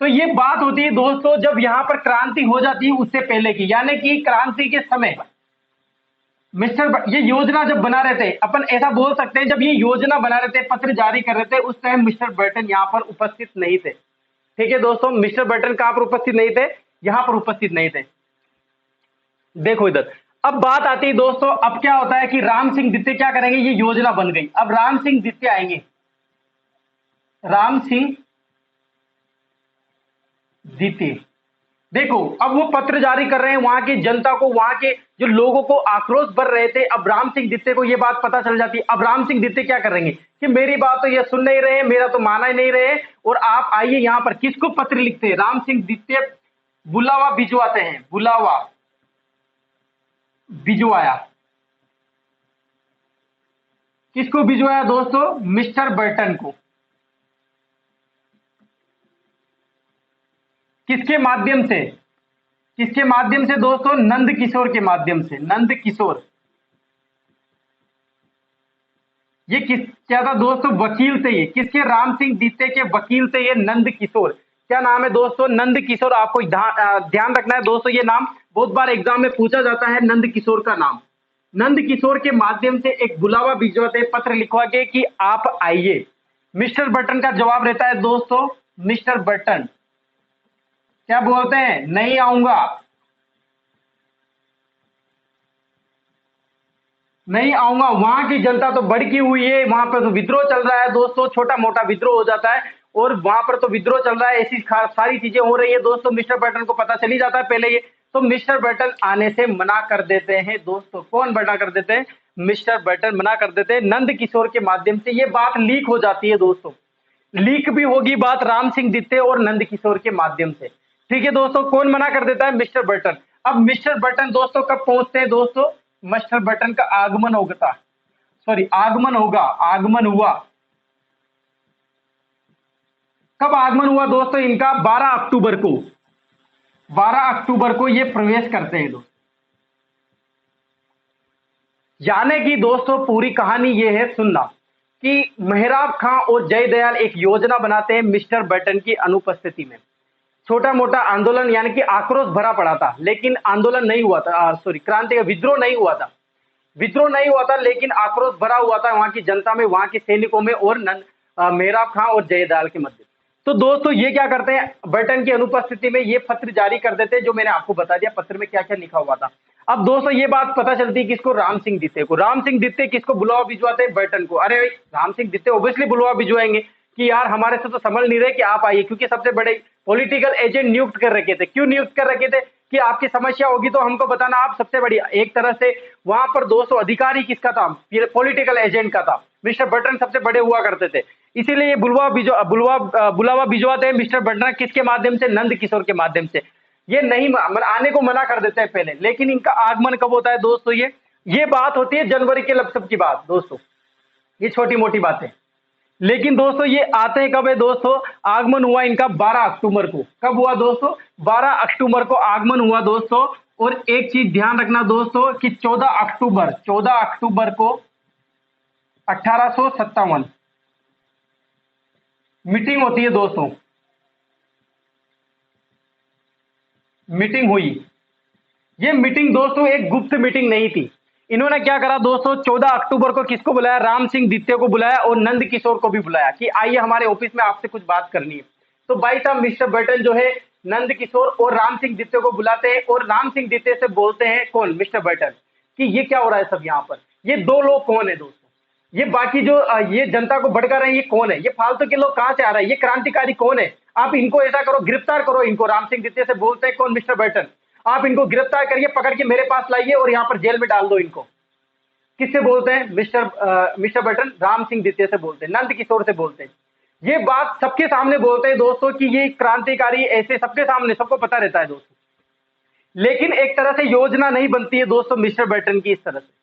तो ये बात होती है दोस्तों जब यहां पर क्रांति हो जाती है उससे पहले की, यानी कि क्रांति के समय ये योजना जब बना रहे थे, अपन ऐसा बोल सकते हैं, जब ये योजना बना रहे थे, पत्र जारी कर रहे थे, उस टाइम मिस्टर बर्टन यहाँ पर उपस्थित नहीं थे। ठीक है दोस्तों, मिस्टर बर्टन कहां पर उपस्थित नहीं थे? यहां पर उपस्थित नहीं थे। देखो इधर, अब बात आती है दोस्तों, अब क्या होता है कि राम सिंह द्वितीय क्या करेंगे, ये योजना बन गई, अब राम सिंह द्वितीय आएंगे, राम सिंह द्वितीय। देखो अब वो पत्र जारी कर रहे हैं, वहां की जनता को, वहां के जो लोगों को आक्रोश भर रहे थे, अब राम सिंह द्वितीय को ये बात पता चल जाती है। अब राम सिंह द्वितीय क्या करेंगे कि मेरी बात तो ये सुन नहीं रहे, मेरा तो माना ही नहीं रहे, और आप आइए यहां पर किसको पत्र लिखते हैं, राम सिंह द्वितीय बुलावा भिजवाते हैं, बुलावा भिजवाया। किसको भिजवाया दोस्तों? मिस्टर बर्टन को। किसके माध्यम से? किसके माध्यम से दोस्तों? नंद किशोर के माध्यम से, नंद किशोर। ये किस क्या था दोस्तों? वकील थे ये, किसके? राम सिंह द्वितीय के वकील थे ये नंद किशोर। क्या नाम है दोस्तों? नंद किशोर। आपको ध्यान रखना है दोस्तों, ये नाम बहुत बार एग्जाम में पूछा जाता है, नंद किशोर का नाम। नंद किशोर के माध्यम से एक बुलावा भिजवाते, पत्र लिखवा के कि आप आइए। मिस्टर बर्टन का जवाब रहता है दोस्तों, मिस्टर बर्टन क्या बोलते हैं? नहीं आऊंगा, नहीं आऊंगा। वहां की जनता तो भड़की हुई है, वहां पर तो विद्रोह चल रहा है दोस्तों, छोटा मोटा विद्रोह हो जाता है, और वहां पर तो विद्रोह चल रहा है, ऐसी सारी चीजें हो रही है दोस्तों। मिस्टर बर्टन को पता चली जाता है पहले ये, तो मिस्टर बर्टन आने से मना कर देते हैं दोस्तों। कौन मना कर देते हैं? मिस्टर बर्टन मना कर देते हैं, नंद किशोर के माध्यम से ये बात लीक हो जाती है दोस्तों। लीक भी होगी बात राम सिंह द्वितीय और नंद किशोर के माध्यम से। ठीक है दोस्तों, कौन मना कर देता है? Mister Burton. अब मिस्टर बर्टन दोस्तों कब पहुंचते हैं दोस्तों? मिस्टर बर्टन का आगमन होगा, सॉरी आगमन होगा, आगमन हुआ। कब आगमन हुआ दोस्तों इनका? 12 अक्टूबर को, 12 अक्टूबर को ये प्रवेश करते हैं दोस्तों। यानी कि दोस्तों पूरी कहानी ये है, सुनना, कि मेहराब खां और जयदयाल एक योजना बनाते हैं मिस्टर बर्टन की अनुपस्थिति में। छोटा मोटा आंदोलन यानी कि आक्रोश भरा पड़ा था, लेकिन आंदोलन नहीं हुआ था, सॉरी क्रांति का विद्रोह नहीं हुआ था, विद्रोह नहीं हुआ था, लेकिन आक्रोश भरा हुआ था वहां की जनता में, वहां के सैनिकों में, और मेहराब खां और जयदयाल के मध्य। तो दोस्तों ये क्या करते हैं, बर्टन की अनुपस्थिति में ये पत्र जारी कर देते हैं, जो मैंने आपको बता दिया पत्र में क्या क्या लिखा हुआ था। अब दोस्तों ये बात पता चलती है किसको? राम सिंह द्वितीय को। राम सिंह द्वितीय किसको बुलावा भिजवाते हैं? बर्टन को। अरे भाई राम सिंह द्वितीय ऑब्वियसली बुलावा भिजवाएंगे कि यार हमारे से तो संभल नहीं रहे कि आप आइए, क्योंकि सबसे बड़े पॉलिटिकल एजेंट नियुक्त कर रखे थे। क्यों नियुक्त कर रखे थे? कि आपकी समस्या होगी तो हमको बताना, आप सबसे बड़ी एक तरह से वहां पर दोस्तों अधिकारी किसका था? पॉलिटिकल एजेंट का था। मिस्टर बर्टन सबसे बड़े हुआ करते थे, इसीलिए ये बुलावा भिजवाते हैं मिस्टर बर्टन किसके माध्यम से? नंद किशोर के माध्यम से। ये नहीं आने को मना कर देते हैं पहले, लेकिन इनका आगमन कब होता है दोस्तों? ये बात होती है जनवरी के लपसप की बात दोस्तों, ये छोटी मोटी बातें। लेकिन दोस्तों ये आते हैं कब है दोस्तों? आगमन हुआ इनका 12 अक्टूबर को। कब हुआ दोस्तों? 12 अक्टूबर को आगमन हुआ दोस्तों। और एक चीज ध्यान रखना दोस्तों कि 14 अक्टूबर को 1857 मीटिंग होती है दोस्तों, मीटिंग हुई। ये मीटिंग दोस्तों एक गुप्त मीटिंग नहीं थी। इन्होंने क्या करा दोस्तों? 14 अक्टूबर को किसको बुलाया? राम सिंह द्वितीय को बुलाया, और नंद किशोर को भी बुलाया कि आइए हमारे ऑफिस में आपसे कुछ बात करनी है। तो भाई साहब मिस्टर बर्टन जो है नंद किशोर और राम सिंह द्वितीय को बुलाते हैं, और राम सिंह द्वितीय से बोलते हैं, कौन? मिस्टर बर्टन, कि ये क्या हो रहा है सब यहाँ पर? ये दो लोग कौन है दोस्तों? ये बाकी जो ये जनता को भड़का रहे हैं, ये कौन है? ये फालतू के लोग कहां से आ रहे हैं? ये क्रांतिकारी कौन है? आप इनको ऐसा करो, गिरफ्तार करो इनको। राम सिंह द्वितीय से बोलते हैं, कौन? मिस्टर बर्टन, आप इनको गिरफ्तार करिए, पकड़ के मेरे पास लाइए और यहाँ पर जेल में डाल दो इनको। किससे बोलते हैं? मिस्टर बर्टन राम सिंह द्वितीय से बोलते हैं, नंद किशोर से बोलते हैं। ये बात सबके सामने बोलते हैं दोस्तों कि ये क्रांतिकारी, ऐसे सबके सामने, सबको पता रहता है दोस्तों। लेकिन एक तरह से योजना नहीं बनती है दोस्तों मिस्टर बर्टन की इस तरह से।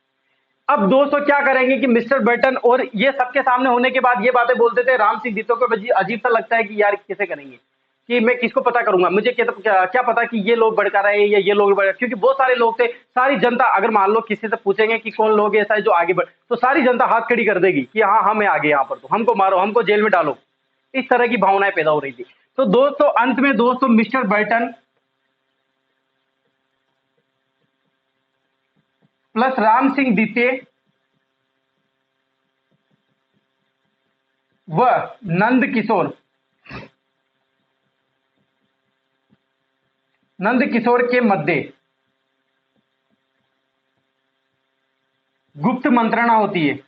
अब दोस्तों क्या करेंगे कि मिस्टर बर्टन, और ये सबके सामने होने के बाद ये बातें बोलते थे, राम सिंह द्वितीय को अजीब सा लगता है कि यार कैसे करेंगे, कि मैं किसको पता करूंगा, मुझे क्या पता कि ये लोग भड़का रहे हैं या ये लोग क्योंकि बहुत सारे लोग थे। सारी जनता अगर मान लो किसी से पूछेंगे कि कौन लोग ऐसा है जो आगे बढ़, तो सारी जनता हाथ खड़ी कर देगी कि हाँ हम आगे, यहाँ पर तो हमको मारो, हमको जेल में डालो। इस तरह की भावनाएं पैदा हो रही थी। तो दोस्तों अंत में दोस्तों प्लस राम सिंह द्वितीय व नंद किशोर के मध्य गुप्त मंत्रणा होती है।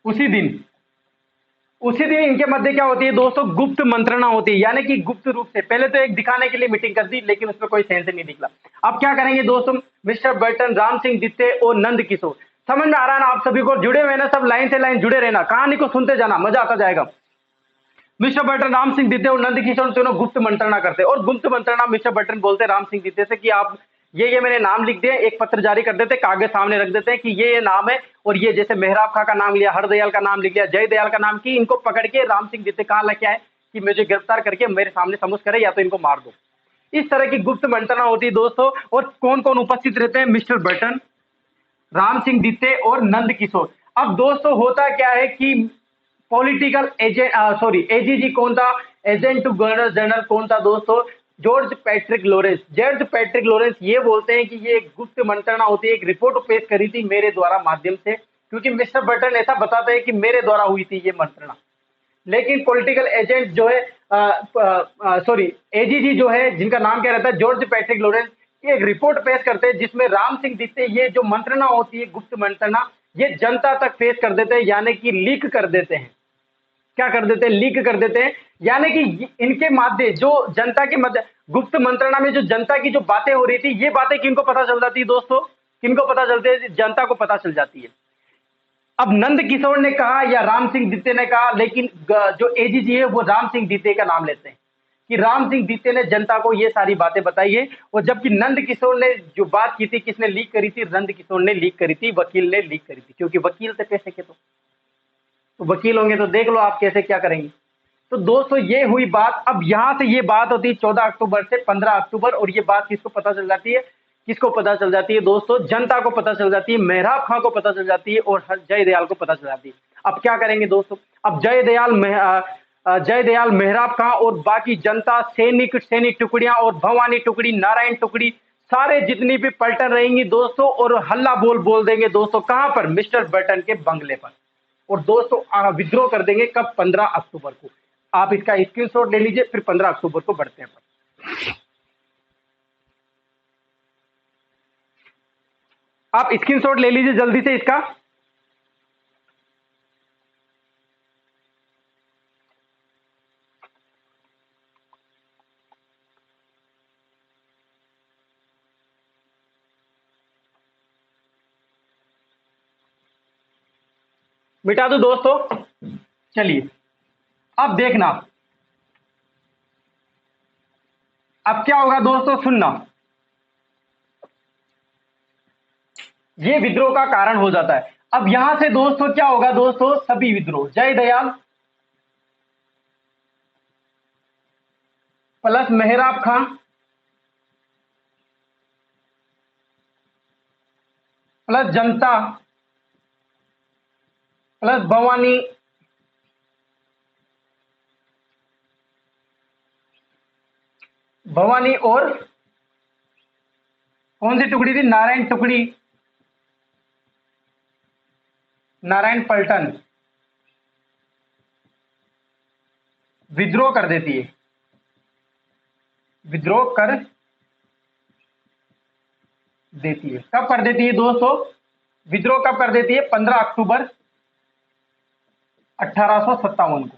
उसी दिन इनके मध्य क्या होती है दोस्तों, गुप्त मंत्रणा होती है, यानी कि गुप्त रूप से। पहले तो एक दिखाने के लिए मीटिंग कर दी, लेकिन उसमें कोई सेंस नहीं निकला। अब क्या करेंगे दोस्तों, मिस्टर बर्टन, राम सिंह द्वितीय और नंद किशोर। समझ में आ रहा है ना आप सभी को? जुड़े हुए ना सब, लाइन से लाइन जुड़े रहना, कहानी को सुनते जाना, मजा आता जाएगा। मिस्टर बर्टन, राम सिंह द्वितीय और नंद किशोर तीनों गुप्त मंत्रणा करते हैं। और गुप्त मंत्रणा मिस्टर बर्टन बोलते हैं राम सिंह द्वितीय से कि आप ये मैंने नाम लिख दिए, एक पत्र जारी कर देते, कागज सामने रख देते हैं कि ये नाम है, और ये जैसे मेहराब खां का नाम लिया, हरदयाल का नाम लिख लिया, जय दयाल का नाम, की इनको पकड़ के राम सिंह द्वितीय कहाँ लेके आए कि मुझे गिरफ्तार करके मेरे सामने समुच करे या तो इनको मार दो। इस तरह की गुप्त मंत्रणा होती है दोस्तों। और कौन कौन उपस्थित रहते हैं, मिस्टर बर्टन, राम सिंह द्वितीय और नंद किशोर। अब दोस्तों होता क्या है कि पॉलिटिकल एजेंट, सॉरी, एजीजी कौन था, एजेंट टू गवर्नर जनरल कौन था दोस्तों, George Patrick Lawrence. George Patrick Lawrence ये बोलते हैं कि ये एक गुप्त मंत्रणा होती है, एक रिपोर्ट पेश करी थी मेरे द्वारा माध्यम से, क्योंकि मिस्टर बर्टन ऐसा बताते हैं कि मेरे द्वारा हुई थी ये मंत्रणा। लेकिन पॉलिटिकल एजेंट जो है, सॉरी, एजीजी जो है, जिनका नाम क्या रहता है, जॉर्ज पैट्रिक लॉरेंस, ये एक रिपोर्ट पेश करते हैं जिसमें राम सिंह द्वितीय ये जो मंत्रणा होती है, गुप्त मंत्रणा, ये जनता तक पेश कर देते हैं, यानी कि लीक कर देते हैं। क्या कर देते हैं, लीक कर देते हैं, यानी कि इनके माध्यम जो जनता के मध्य गुप्त मंत्रणा में जो जनता की जो बातें हो रही थी, ये बातें किनको पता चल जाती है दोस्तों, किनको पता चलती है, जनता को पता चल जाती है। अब नंद किशोर ने कहा या राम सिंह द्वितीय ने कहा, लेकिन जो एजीजी है वो राम सिंह द्वितीय का नाम लेते हैं कि राम सिंह द्वितीय ने जनता को ये सारी बातें बताई है। और जबकि नंद किशोर ने जो बात की थी, किसने लीक करी थी, नंद किशोर ने लीक करी थी, वकील ने लीक करी थी, क्योंकि वकील थे पैसे के, तो वकील होंगे तो देख लो आप कैसे क्या करेंगे। तो दोस्तों ये हुई बात। अब यहां से ये बात होती है 14 अक्टूबर से 15 अक्टूबर, और ये बात किसको पता चल जाती है, किसको पता चल जाती है दोस्तों, जनता को पता चल जाती है, मेहराब खां को पता चल जाती है और जय दयाल को पता चल जाती है। अब क्या करेंगे दोस्तों, अब जय दयाल, मेहराब खां और बाकी जनता, सैनिक टुकड़ियां और भवानी टुकड़ी, नारायण टुकड़ी, सारे जितनी भी पलटन रहेंगी दोस्तों, और हल्ला बोल देंगे दोस्तों, कहां पर, मिस्टर बर्टन के बंगले पर। और दोस्तों विद्रोह कर देंगे कब, 15 अक्टूबर को। आप इसका स्क्रीनशॉट ले लीजिए, फिर 15 अक्टूबर को बढ़ते हैं। आप स्क्रीनशॉट ले लीजिए जल्दी से इसका। मिटा दो दोस्तों। चलिए अब देखना, अब क्या होगा दोस्तों, सुनना, ये विद्रोह का कारण हो जाता है। अब यहां से दोस्तों क्या होगा दोस्तों, सभी विद्रोह, जय दयाल प्लस मेहराब खां प्लस जनता प्लस भवानी और कौन सी टुकड़ी थी, नारायण टुकड़ी, नारायण पलटन विद्रोह कर देती है, विद्रोह कर देती है। कब कर देती है दोस्तों, विद्रोह कब कर देती है, 15 अक्टूबर 1857 को।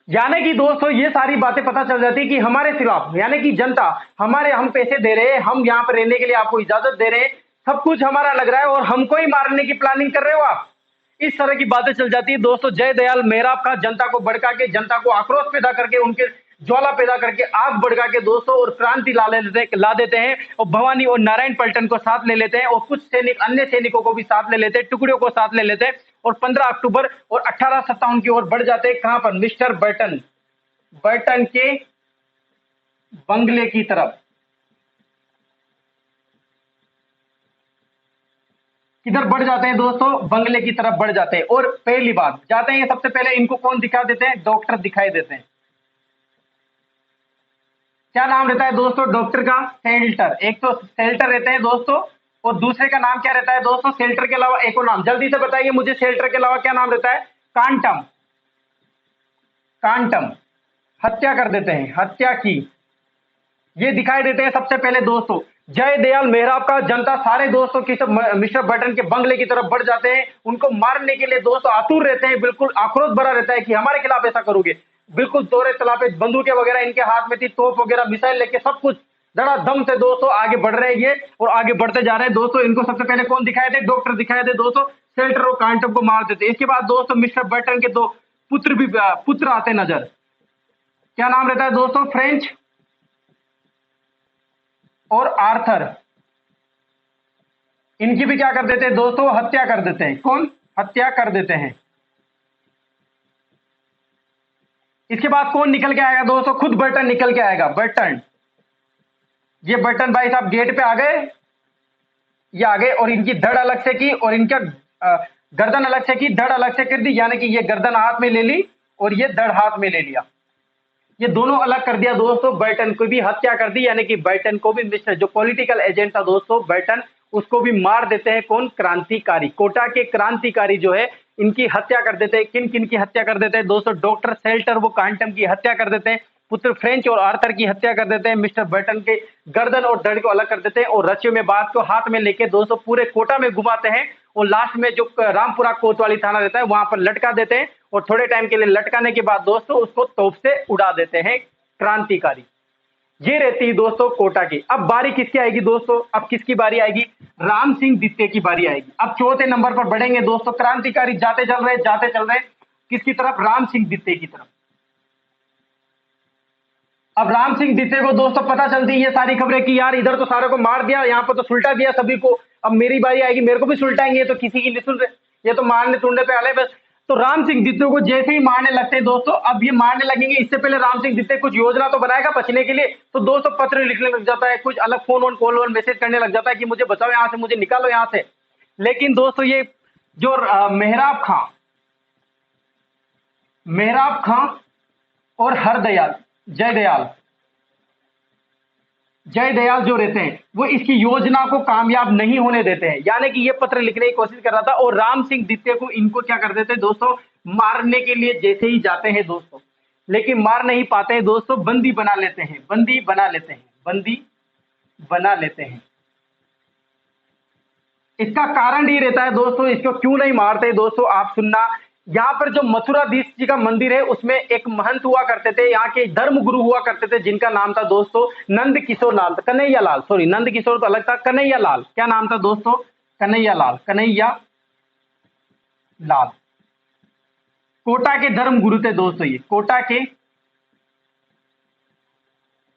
यानी कि दोस्तों ये सारी बातें पता चल जाती है कि हमारे खिलाफ, यानी कि जनता हमारे, हम पैसे दे रहे हैं, हम यहां पर रहने के लिए आपको इजाजत दे रहे हैं, सब कुछ हमारा लग रहा है, और हमको ही मारने की प्लानिंग कर रहे हो आप। इस तरह की बातें चल जाती है दोस्तों। जय दयाल मेहराब खां जनता को भड़का के, जनता को आक्रोश पैदा करके, उनके ज्वाला पैदा करके, आग भड़का के दोस्तों, और क्रांति ला देते हैं, और भवानी और नारायण पलटन को साथ ले लेते हैं, और कुछ सैनिक, अन्य सैनिकों को भी साथ ले लेते हैं, टुकड़ियों को साथ ले लेते हैं, और 15 अक्टूबर और 1857 की ओर बढ़ जाते हैं। कहां पर, मिस्टर बर्टन के बंगले की तरफ। किधर बढ़ जाते हैं दोस्तों, बंगले की तरफ बढ़ जाते हैं। और पहली बात जाते हैं, सबसे पहले इनको कौन दिखा देते हैं, डॉक्टर दिखाई देते हैं। क्या नाम रहता है दोस्तों डॉक्टर का? सेल्टर। एक तो सेल्टर रहते हैं दोस्तों, और दूसरे का नाम क्या रहता है दोस्तों? सेल्टर के अलावा एक और नाम, जल्दी से बताइए मुझे, सेल्टर के अलावा क्या नाम रहता है? कांटम। कांटम। हत्या कर देते हैं, हत्या की। ये दिखाई देते हैं सबसे पहले दोस्तों। जय दयाल मेहराब का जनता सारे दोस्तों की सब मिस्टर बटन के बंगले की तरफ बढ़ जाते हैं, उनको मारने के लिए दोस्तों आतुर रहते हैं, बिल्कुल आक्रोश भरा रहता है कि हमारे खिलाफ ऐसा करोगे। बिल्कुल तोरे तलापे बंदूकें वगैरह इनके हाथ में थी, तोप वगैरह मिसाइल लेके सब कुछ धड़ाधम से दोस्तों आगे बढ़ रहे हैं ये, और आगे बढ़ते जा रहे हैं दोस्तों। इनको सबसे पहले कौन दिखाए थे? डॉक्टर दिखाए थे दोस्तों। सेल्टर और कांटम को मार देते। इसके बाद दोस्तों मिस्टर बटन के दो पुत्र भी पुत्र आते नजर। क्या नाम रहता है दोस्तों? फ्रेंच और आर्थर। इनकी भी क्या कर देते हैं दोस्तों? हत्या कर देते हैं। कौन? हत्या कर देते हैं। इसके बाद कौन निकल के आएगा दोस्तों? खुद बर्टन निकल के आएगा। बर्टन, ये बर्टन भाई साहब गेट पे आ गए, ये आ गए, और इनकी धड़ अलग से की और इनका गर्दन अलग से की, धड़ अलग से कर दी, यानी कि ये गर्दन हाथ में ले ली और ये धड़ हाथ में ले लिया। ये दोनों अलग कर दिया दोस्तों। बर्टन को भी हत्या कर दी, यानी कि बर्टन को भी मिस्टर जो पॉलिटिकल एजेंट था दोस्तों बर्टन, उसको भी मार देते हैं। कौन? क्रांतिकारी, कोटा के क्रांतिकारी जो है इनकी हत्या कर देते हैं। किन किन की हत्या कर देते हैं दोस्तों? डॉक्टर सेल्टर वो कांटम की हत्या कर देते हैं, पुत्र फ्रेंच और आर्थर की हत्या कर देते हैं, मिस्टर बर्टन के गर्दन और धड़ को अलग कर देते हैं, और रस्सियों में बात को हाथ में लेके दोस्तों पूरे कोटा में घुमाते हैं, और लास्ट में जो रामपुरा कोतवाली थाना रहता है वहां पर लटका देते हैं, और थोड़े टाइम के लिए लटकाने के बाद दोस्तों उसको तोप से उड़ा देते हैं क्रांतिकारी। ये रहती है दोस्तों कोटा की। अब बारी किसकी आएगी दोस्तों? अब किसकी बारी आएगी? राम सिंह दित्ते की बारी आएगी। अब चौथे नंबर पर बढ़ेंगे दोस्तों। क्रांतिकारी जाते चल रहे किसकी तरफ? राम सिंह दित्ते की तरफ। अब राम सिंह दित्ते को दोस्तों पता चलती है ये सारी खबरें कि यार इधर तो सारे को मार दिया, यहाँ पर तो सुलटा दिया सभी को, अब मेरी बारी आएगी, मेरे को भी सुलटाएंगे, तो किसी की नहीं सुन रहे, ये तो मारने टूटने पे आले बस। तो राम सिंह दित्ते को जैसे ही मारने लगते हैं दोस्तों, अब ये मारने लगेंगे, इससे पहले राम सिंह दित्ते कुछ योजना तो बनाएगा बचने के लिए, तो दोस्तों पत्र लिखने लग जाता है, कुछ अलग phone on call on message करने लग जाता है कि मुझे बचाओ यहाँ से, मुझे निकालो यहाँ से। लेकिन दोस्तों ये जो मेहराब खां और हरदयाल जय दयाल जो रहते हैं वो इसकी योजना को कामयाब नहीं होने देते हैं, यानी कि ये पत्र लिखने की कोशिश कर रहा था, और राम सिंह दित्ते को इनको क्या कर देते हैं दोस्तों? मारने के लिए जैसे ही जाते हैं दोस्तों, लेकिन मार नहीं पाते हैं दोस्तों, बंदी बना लेते हैं, बंदी बना लेते हैं। इसका कारण ये रहता है दोस्तों, इसको क्यों नहीं मारते दोस्तों, आप सुनना। यहाँ पर जो मथुराधीश जी का मंदिर है उसमें एक महंत हुआ करते थे, यहाँ के धर्म गुरु हुआ करते थे, जिनका नाम था दोस्तों नंद किशोर लाल, कन्हैया लाल, सॉरी नंद किशोर तो अलग था, कन्हैया लाल। क्या नाम था दोस्तों? कन्हैया लाल। कोटा के धर्म गुरु थे दोस्तों, ये कोटा के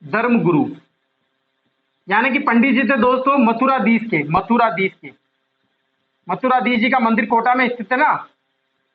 धर्म गुरु, यानी कि पंडित जी थे दोस्तों मथुराधीश जी का मंदिर कोटा में स्थित है ना।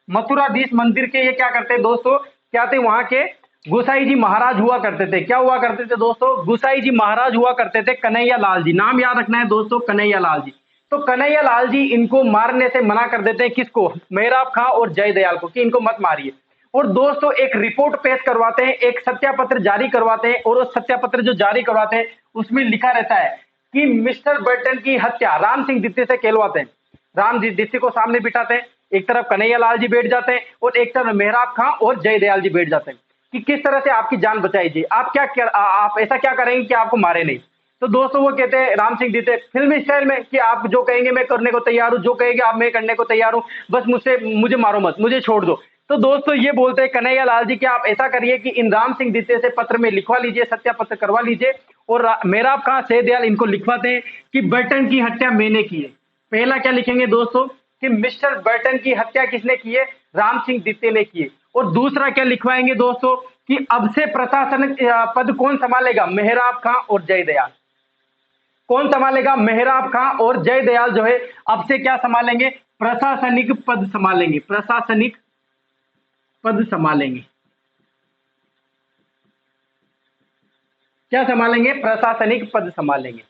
मथुराधीश मंदिर के ये क्या करते हैं दोस्तों? क्या थे? वहां के गोसाई जी महाराज हुआ करते थे। क्या हुआ करते थे दोस्तों? गोसाई जी महाराज हुआ करते थे, कन्हैया लाल जी, नाम याद रखना है दोस्तों, कन्हैया लाल जी। तो कन्हैया लाल जी इनको मारने से मना कर देते हैं, किसको? मेहराब खां और जय दयाल को, कि इनको मत मारिए। और दोस्तों एक रिपोर्ट पेश करवाते हैं, एक सत्यापत्र जारी करवाते हैं, और उस सत्यापत्र जो जारी करवाते हैं उसमें लिखा रहता है कि मिस्टर बर्टन की हत्या राम सिंह दित्ते से कहलवाते हैं। राम जी दित्ते को सामने बिठाते हैं, एक तरफ कन्हैया लाल जी बैठ जाते हैं और एक तरफ मेहराब खां और जय दयाल जी बैठ जाते हैं कि किस तरह से आपकी जान बचाई जाए, आप ऐसा क्या करेंगे कि आपको मारे नहीं। तो दोस्तों वो कहते हैं राम सिंह दित्ते फिल्मी स्टाइल में कि आप जो कहेंगे मैं करने को तैयार हूं, जो कहेंगे आप मैं करने को तैयार हूं, बस मुझे मारो मत, मुझे छोड़ दो। तो दोस्तों ये बोलते हैं कन्हैया लाल जी कि आप ऐसा करिए कि इन राम सिंह दित्ते से पत्र में लिखवा लीजिए, सत्यापत्र करवा लीजिए, और मेहराब खां जय दयाल इनको लिखवाते हैं कि बर्टन की हत्या मैंने की है। पहला क्या लिखेंगे दोस्तों? कि मिस्टर बर्टन की हत्या किसने की है? राम सिंह दित्ते ने की है। और दूसरा क्या लिखवाएंगे दोस्तों? कि अब से प्रशासनिक पद कौन संभालेगा? मेहराब खां और जय दयाल। कौन संभालेगा? मेहराब खां और जय दयाल जो है अब से क्या संभालेंगे? प्रशासनिक पद संभालेंगे, प्रशासनिक पद संभालेंगे। क्या संभालेंगे? प्रशासनिक पद संभालेंगे।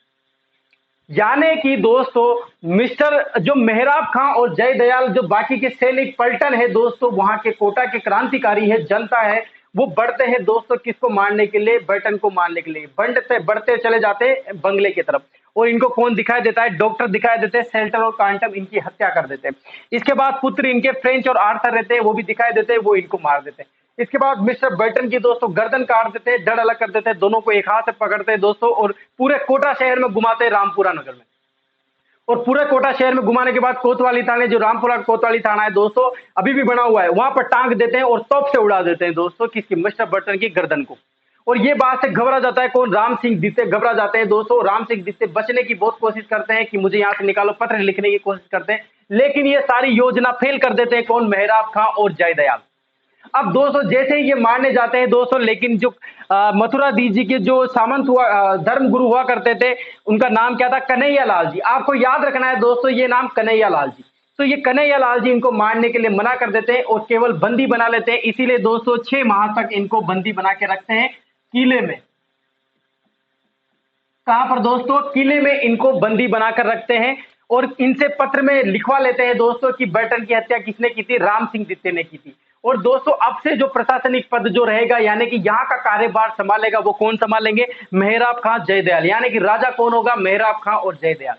यानी कि दोस्तों मिस्टर जो मेहराब खां और जय दयाल जो बाकी के सैनिक पलटन है दोस्तों, वहां के कोटा के क्रांतिकारी है, जनता है, वो बढ़ते हैं दोस्तों किसको मारने के लिए, बर्टन को मारने के लिए। बढ़ते बढ़ते चले जाते हैं बंगले की तरफ, और इनको कौन दिखाई देता है, डॉक्टर दिखाई देते हैं, सेल्टर और कांटम इनकी हत्या कर देते हैं। इसके बाद पुत्र इनके फ्रेंच और आर्थर रहते हैं, वो भी दिखाई देते हैं, वो इनको मार देते हैं। इसके बाद मिस्टर बर्टन की दोस्तों गर्दन काट देते हैं, धड़ अलग कर देते हैं, दोनों को एक हाथ से पकड़ते हैं दोस्तों, और पूरे कोटा शहर में घुमाते हैं, रामपुरा नगर में। और पूरे कोटा शहर में घुमाने के बाद कोतवाली थाने, जो रामपुरा कोतवाली थाना है दोस्तों, अभी भी बना हुआ है, वहां पर टांग देते हैं और तोप से उड़ा देते हैं दोस्तों किसकी, मिस्टर बर्टन की गर्दन को। और ये बात से घबरा जाता है कौन, राम सिंह दीते घबरा जाते हैं दोस्तों। राम सिंह दीते बचने की बहुत कोशिश करते हैं कि मुझे यहाँ से निकालो, पत्र लिखने की कोशिश करते हैं, लेकिन ये सारी योजना फेल कर देते हैं कौन, मेहराब खां और जयदयाल। अब दोस्तों जैसे ही ये मारने जाते हैं दोस्तों, लेकिन जो मथुरा दी जी के जो सामंत हुआ, धर्म गुरु हुआ करते थे, उनका नाम क्या था, कन्हैया लाल जी। आपको याद रखना है दोस्तों ये नाम कन्हैया लाल जी। तो ये कन्हैया लाल जी इनको मारने के लिए मना कर देते हैं और केवल बंदी बना लेते हैं। इसीलिए दोस्तों 6 माह तक इनको बंदी बना के रखते हैं किले में। कहां पर दोस्तों, किले में इनको बंदी बनाकर रखते हैं, और इनसे पत्र में लिखवा लेते हैं दोस्तों कि बर्टन की हत्या किसने की थी, राम सिंह दित्ते ने की थी। और दोस्तों अब से जो प्रशासनिक पद जो रहेगा, यानी कि यहाँ का कार्यभार संभालेगा, वो कौन संभालेंगे, मेहराब खां जयदयाल। यानी कि राजा कौन होगा, मेहराब खां और जयदयाल।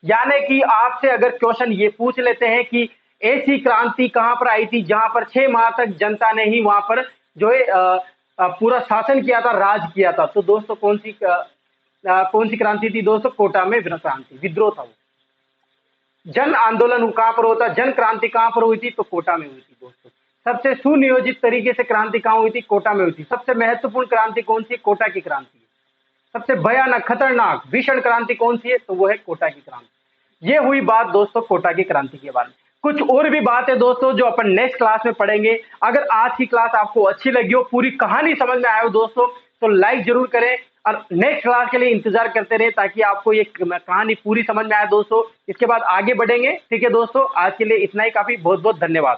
यानी कि आपसे अगर क्वेश्चन ये पूछ लेते हैं कि ऐसी क्रांति कहां पर आई थी जहां पर 6 माह तक जनता ने ही वहां पर जो है पूरा शासन किया था, राज किया था, तो दोस्तों कौन सी क्रांति थी दोस्तों, कोटा में क्रांति, विद्रोह था वो। जन आंदोलन कहां पर होता, जन क्रांति कहां पर हुई थी, तो कोटा में हुई थी दोस्तों। सबसे सुनियोजित तरीके से क्रांति कहां हुई थी, कोटा में हुई थी। सबसे महत्वपूर्ण क्रांति कौन सी, कोटा की क्रांति है। सबसे भयानक, खतरनाक, भीषण क्रांति कौन सी है, तो वो है कोटा की क्रांति। ये हुई बात दोस्तों कोटा की क्रांति के बारे में। कुछ और भी बात है दोस्तों जो अपन नेक्स्ट क्लास में पढ़ेंगे। अगर आज की क्लास आपको अच्छी लगी हो, पूरी कहानी समझ में आया हो दोस्तों, तो लाइक जरूर करें और नेक्स्ट क्लास के लिए इंतजार करते रहे, ताकि आपको ये कहानी पूरी समझ में आए दोस्तों। इसके बाद आगे बढ़ेंगे, ठीक है दोस्तों। आज के लिए इतना ही काफी, बहुत बहुत धन्यवाद।